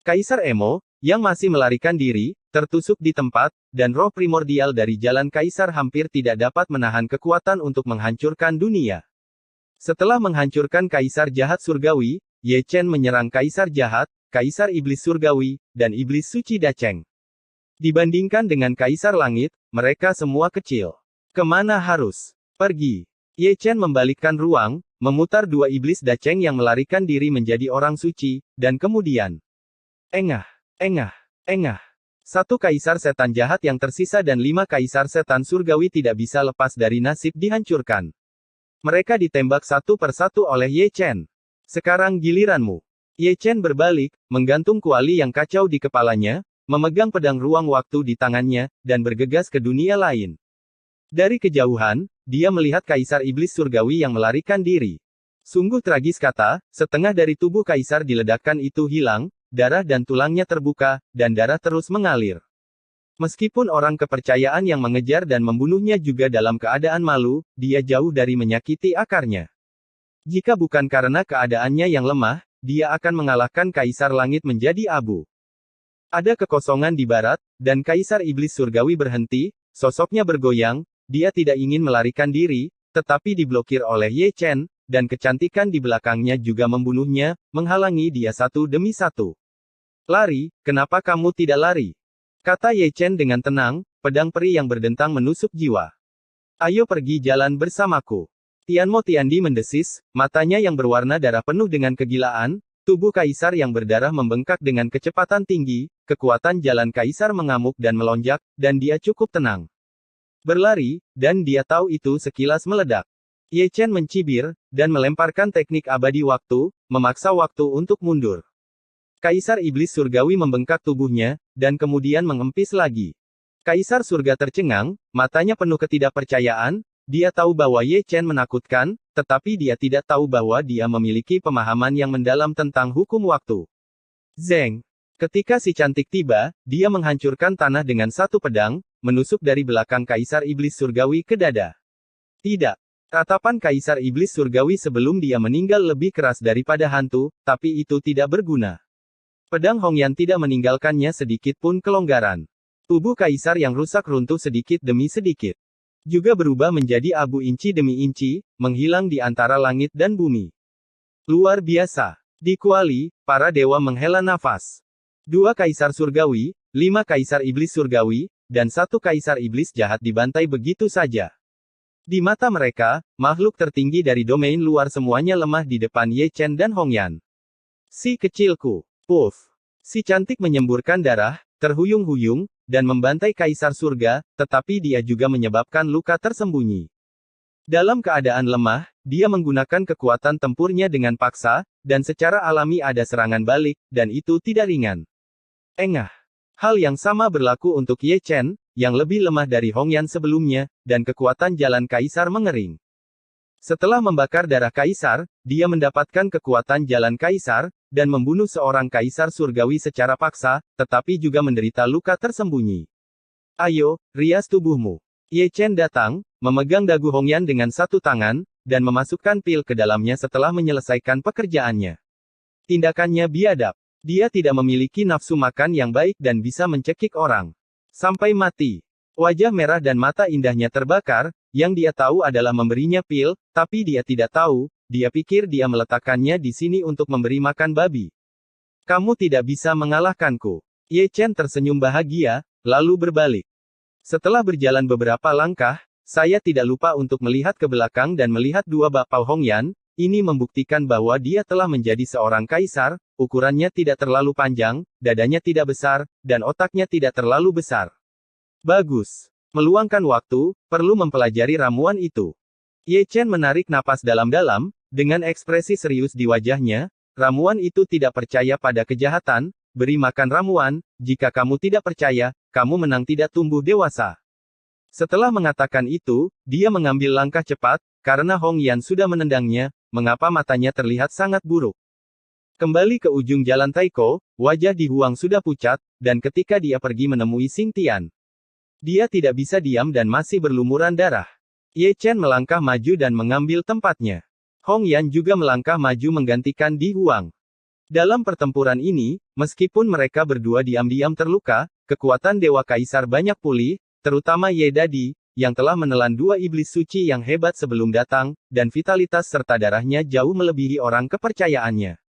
Kaisar Emo, yang masih melarikan diri, tertusuk di tempat, dan roh primordial dari jalan Kaisar hampir tidak dapat menahan kekuatan untuk menghancurkan dunia. Setelah menghancurkan Kaisar jahat surgawi, Ye Chen menyerang Kaisar jahat, Kaisar Iblis Surgawi, dan Iblis Suci Dacheng. Dibandingkan dengan Kaisar Langit, mereka semua kecil. Kemana harus pergi? Ye Chen membalikkan ruang, memutar dua Iblis Dacheng yang melarikan diri menjadi orang suci, dan kemudian engah, engah, engah. Satu kaisar setan jahat yang tersisa dan 5 kaisar setan surgawi tidak bisa lepas dari nasib dihancurkan. Mereka ditembak satu persatu oleh Ye Chen. Sekarang giliranmu. Ye Chen berbalik, menggantung kuali yang kacau di kepalanya, memegang pedang ruang waktu di tangannya, dan bergegas ke dunia lain. Dari kejauhan, dia melihat kaisar iblis surgawi yang melarikan diri. Sungguh tragis kata, setengah dari tubuh kaisar diledakkan itu hilang, darah dan tulangnya terbuka, dan darah terus mengalir. Meskipun orang kepercayaan yang mengejar dan membunuhnya juga dalam keadaan malu, dia jauh dari menyakiti akarnya. Jika bukan karena keadaannya yang lemah, dia akan mengalahkan Kaisar Langit menjadi abu. Ada kekosongan di barat, dan Kaisar Iblis Surgawi berhenti, sosoknya bergoyang, dia tidak ingin melarikan diri, tetapi diblokir oleh Ye Chen, dan kecantikan di belakangnya juga membunuhnya, menghalangi dia satu demi satu. Lari, kenapa kamu tidak lari? Kata Ye Chen dengan tenang, pedang peri yang berdentang menusuk jiwa. Ayo pergi jalan bersamaku. Tianmo Tiandi mendesis, matanya yang berwarna darah penuh dengan kegilaan, tubuh kaisar yang berdarah membengkak dengan kecepatan tinggi, kekuatan jalan kaisar mengamuk dan melonjak, dan dia cukup tenang. Berlari, dan dia tahu itu sekilas meledak. Ye Chen mencibir, dan melemparkan teknik abadi waktu, memaksa waktu untuk mundur. Kaisar Iblis Surgawi membengkak tubuhnya, dan kemudian mengempis lagi. Kaisar Surga tercengang, matanya penuh ketidakpercayaan, dia tahu bahwa Ye Chen menakutkan, tetapi dia tidak tahu bahwa dia memiliki pemahaman yang mendalam tentang hukum waktu. Zeng. Ketika si cantik tiba, dia menghancurkan tanah dengan satu pedang, menusuk dari belakang Kaisar Iblis Surgawi ke dada. Tidak. Tatapan Kaisar Iblis Surgawi sebelum dia meninggal lebih keras daripada hantu, tapi itu tidak berguna. Pedang Hongyan tidak meninggalkannya sedikit pun kelonggaran. Tubuh Kaisar yang rusak runtuh sedikit demi sedikit. Juga berubah menjadi abu inci demi inci, menghilang di antara langit dan bumi. Luar biasa. Di Kuali, para dewa menghela nafas. 2 Kaisar Surgawi, 5 Kaisar Iblis Surgawi, dan 1 Kaisar Iblis jahat dibantai begitu saja. Di mata mereka, makhluk tertinggi dari domain luar semuanya lemah di depan Ye Chen dan Hongyan. Si kecilku. Puff. Si cantik menyemburkan darah, terhuyung-huyung, dan membantai Kaisar Surga, tetapi dia juga menyebabkan luka tersembunyi. Dalam keadaan lemah, dia menggunakan kekuatan tempurnya dengan paksa, dan secara alami ada serangan balik, dan itu tidak ringan. Engah. Hal yang sama berlaku untuk Ye Chen, yang lebih lemah dari Hongyan sebelumnya, dan kekuatan jalan Kaisar mengering. Setelah membakar darah Kaisar, dia mendapatkan kekuatan jalan Kaisar, dan membunuh seorang Kaisar Surgawi secara paksa, tetapi juga menderita luka tersembunyi. Ayo, rias tubuhmu. Ye Chen datang, memegang dagu Hongyan dengan satu tangan, dan memasukkan pil ke dalamnya setelah menyelesaikan pekerjaannya. Tindakannya biadab. Dia tidak memiliki nafsu makan yang baik dan bisa mencekik orang. Sampai mati. Wajah merah dan mata indahnya terbakar, yang dia tahu adalah memberinya pil, tapi dia tidak tahu, dia pikir dia meletakkannya di sini untuk memberi makan babi. Kamu tidak bisa mengalahkanku. Ye Chen tersenyum bahagia, lalu berbalik. Setelah berjalan beberapa langkah, saya tidak lupa untuk melihat ke belakang dan melihat 2 bakpao Hongyan. Ini membuktikan bahwa dia telah menjadi seorang kaisar, ukurannya tidak terlalu panjang, dadanya tidak besar, dan otaknya tidak terlalu besar. Bagus. Meluangkan waktu, perlu mempelajari ramuan itu. Ye Chen menarik napas dalam-dalam, dengan ekspresi serius di wajahnya, ramuan itu tidak percaya pada kejahatan, beri makan ramuan, jika kamu tidak percaya, kamu menang tidak tumbuh dewasa. Setelah mengatakan itu, dia mengambil langkah cepat, karena Hongyan sudah menendangnya, mengapa matanya terlihat sangat buruk. Kembali ke ujung jalan Taiko, wajah Di Huang sudah pucat, dan ketika dia pergi menemui Xing Tian. Dia tidak bisa diam dan masih berlumuran darah. Ye Chen melangkah maju dan mengambil tempatnya. Hongyan juga melangkah maju menggantikan Di Huang. Dalam pertempuran ini, meskipun mereka berdua diam-diam terluka, kekuatan Dewa Kaisar banyak pulih, terutama Ye Dadi, yang telah menelan 2 iblis suci yang hebat sebelum datang, dan vitalitas serta darahnya jauh melebihi orang kepercayaannya.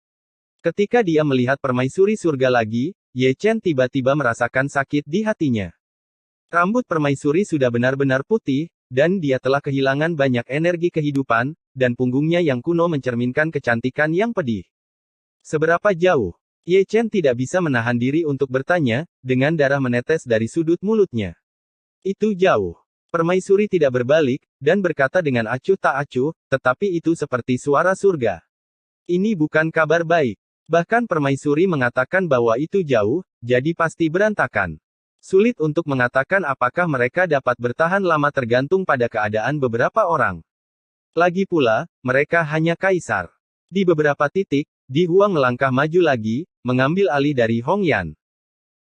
Ketika dia melihat permaisuri surga lagi, Ye Chen tiba-tiba merasakan sakit di hatinya. Rambut permaisuri sudah benar-benar putih, dan dia telah kehilangan banyak energi kehidupan, dan punggungnya yang kuno mencerminkan kecantikan yang pedih. Seberapa jauh? Ye Chen tidak bisa menahan diri untuk bertanya, dengan darah menetes dari sudut mulutnya. Itu jauh. Permaisuri tidak berbalik, dan berkata dengan acuh tak acuh, tetapi itu seperti suara surga. Ini bukan kabar baik. Bahkan permaisuri mengatakan bahwa itu jauh, jadi pasti berantakan. Sulit untuk mengatakan apakah mereka dapat bertahan lama tergantung pada keadaan beberapa orang. Lagi pula, mereka hanya kaisar. Di beberapa titik, Di Huang melangkah maju lagi, mengambil alih dari Hongyan.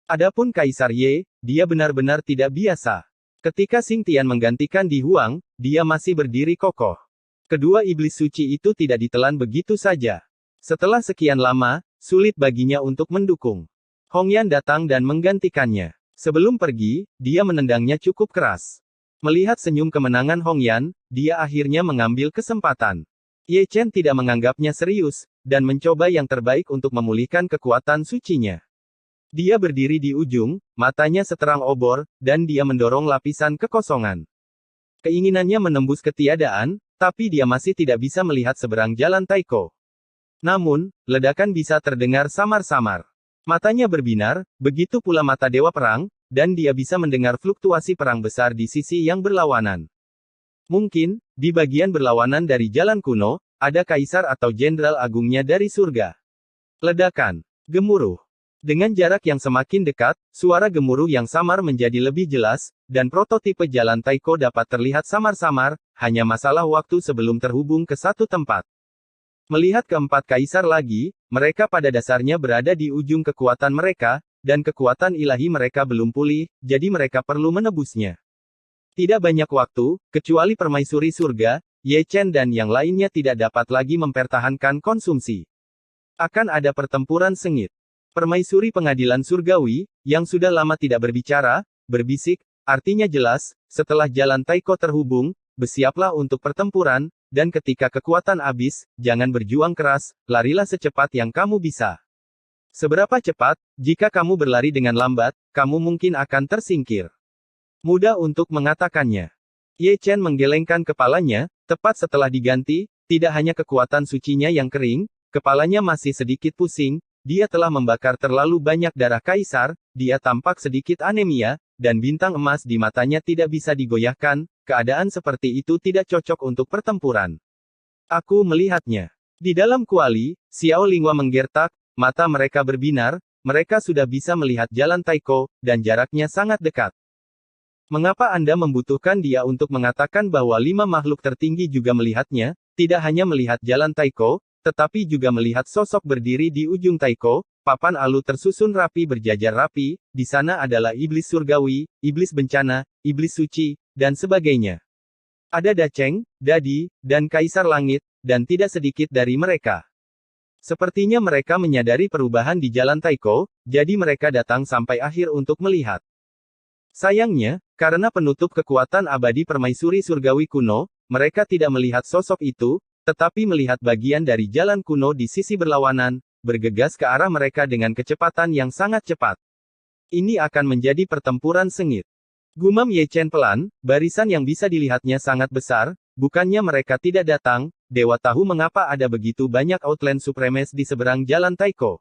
Adapun Kaisar Ye, dia benar-benar tidak biasa. Ketika Xing Tian menggantikan Di Huang, dia masih berdiri kokoh. Kedua iblis suci itu tidak ditelan begitu saja. Setelah sekian lama, sulit baginya untuk mendukung. Hongyan datang dan menggantikannya. Sebelum pergi, dia menendangnya cukup keras. Melihat senyum kemenangan Hongyan, dia akhirnya mengambil kesempatan. Ye Chen tidak menganggapnya serius, dan mencoba yang terbaik untuk memulihkan kekuatan sucinya. Dia berdiri di ujung, matanya seterang obor, dan dia mendorong lapisan kekosongan. Keinginannya menembus ketiadaan, tapi dia masih tidak bisa melihat seberang jalan Taiko. Namun, ledakan bisa terdengar samar-samar. Matanya berbinar, begitu pula mata Dewa Perang, dan dia bisa mendengar fluktuasi perang besar di sisi yang berlawanan. Mungkin, di bagian berlawanan dari jalan kuno, ada kaisar atau jenderal agungnya dari surga. Ledakan. Gemuruh. Dengan jarak yang semakin dekat, suara gemuruh yang samar menjadi lebih jelas, dan prototipe jalan Taiko dapat terlihat samar-samar, hanya masalah waktu sebelum terhubung ke satu tempat. Melihat keempat kaisar lagi, mereka pada dasarnya berada di ujung kekuatan mereka, dan kekuatan ilahi mereka belum pulih, jadi mereka perlu menebusnya. Tidak banyak waktu, kecuali permaisuri surga, Ye Chen dan yang lainnya tidak dapat lagi mempertahankan konsumsi. Akan ada pertempuran sengit. Permaisuri pengadilan surgawi, yang sudah lama tidak berbicara, berbisik, artinya jelas, setelah jalan Taiko terhubung, bersiaplah untuk pertempuran, dan ketika kekuatan habis, jangan berjuang keras, larilah secepat yang kamu bisa. Seberapa cepat, jika kamu berlari dengan lambat, kamu mungkin akan tersingkir. Mudah untuk mengatakannya. Ye Chen menggelengkan kepalanya, tepat setelah diganti, tidak hanya kekuatan sucinya yang kering, kepalanya masih sedikit pusing, dia telah membakar terlalu banyak darah kaisar, dia tampak sedikit anemia, dan bintang emas di matanya tidak bisa digoyahkan, keadaan seperti itu tidak cocok untuk pertempuran. Aku melihatnya. Di dalam kuali, Xiao Linghua menggertak, mata mereka berbinar, mereka sudah bisa melihat jalan Taiko, dan jaraknya sangat dekat. Mengapa Anda membutuhkan dia untuk mengatakan bahwa 5 makhluk tertinggi juga melihatnya, tidak hanya melihat jalan Taiko, tetapi juga melihat sosok berdiri di ujung Taiko, papan alu tersusun rapi berjajar rapi, di sana adalah iblis surgawi, iblis bencana, iblis suci, dan sebagainya. Ada Dacheng, Dadi, dan Kaisar Langit, dan tidak sedikit dari mereka. Sepertinya mereka menyadari perubahan di jalan Taiko, jadi mereka datang sampai akhir untuk melihat. Sayangnya, karena penutup kekuatan abadi permaisuri surgawi kuno, mereka tidak melihat sosok itu, tetapi melihat bagian dari jalan kuno di sisi berlawanan, bergegas ke arah mereka dengan kecepatan yang sangat cepat. Ini akan menjadi pertempuran sengit. Gumam Ye Chen pelan, barisan yang bisa dilihatnya sangat besar, bukannya mereka tidak datang, dewa tahu mengapa ada begitu banyak Outland Supremes di seberang jalan Taiko.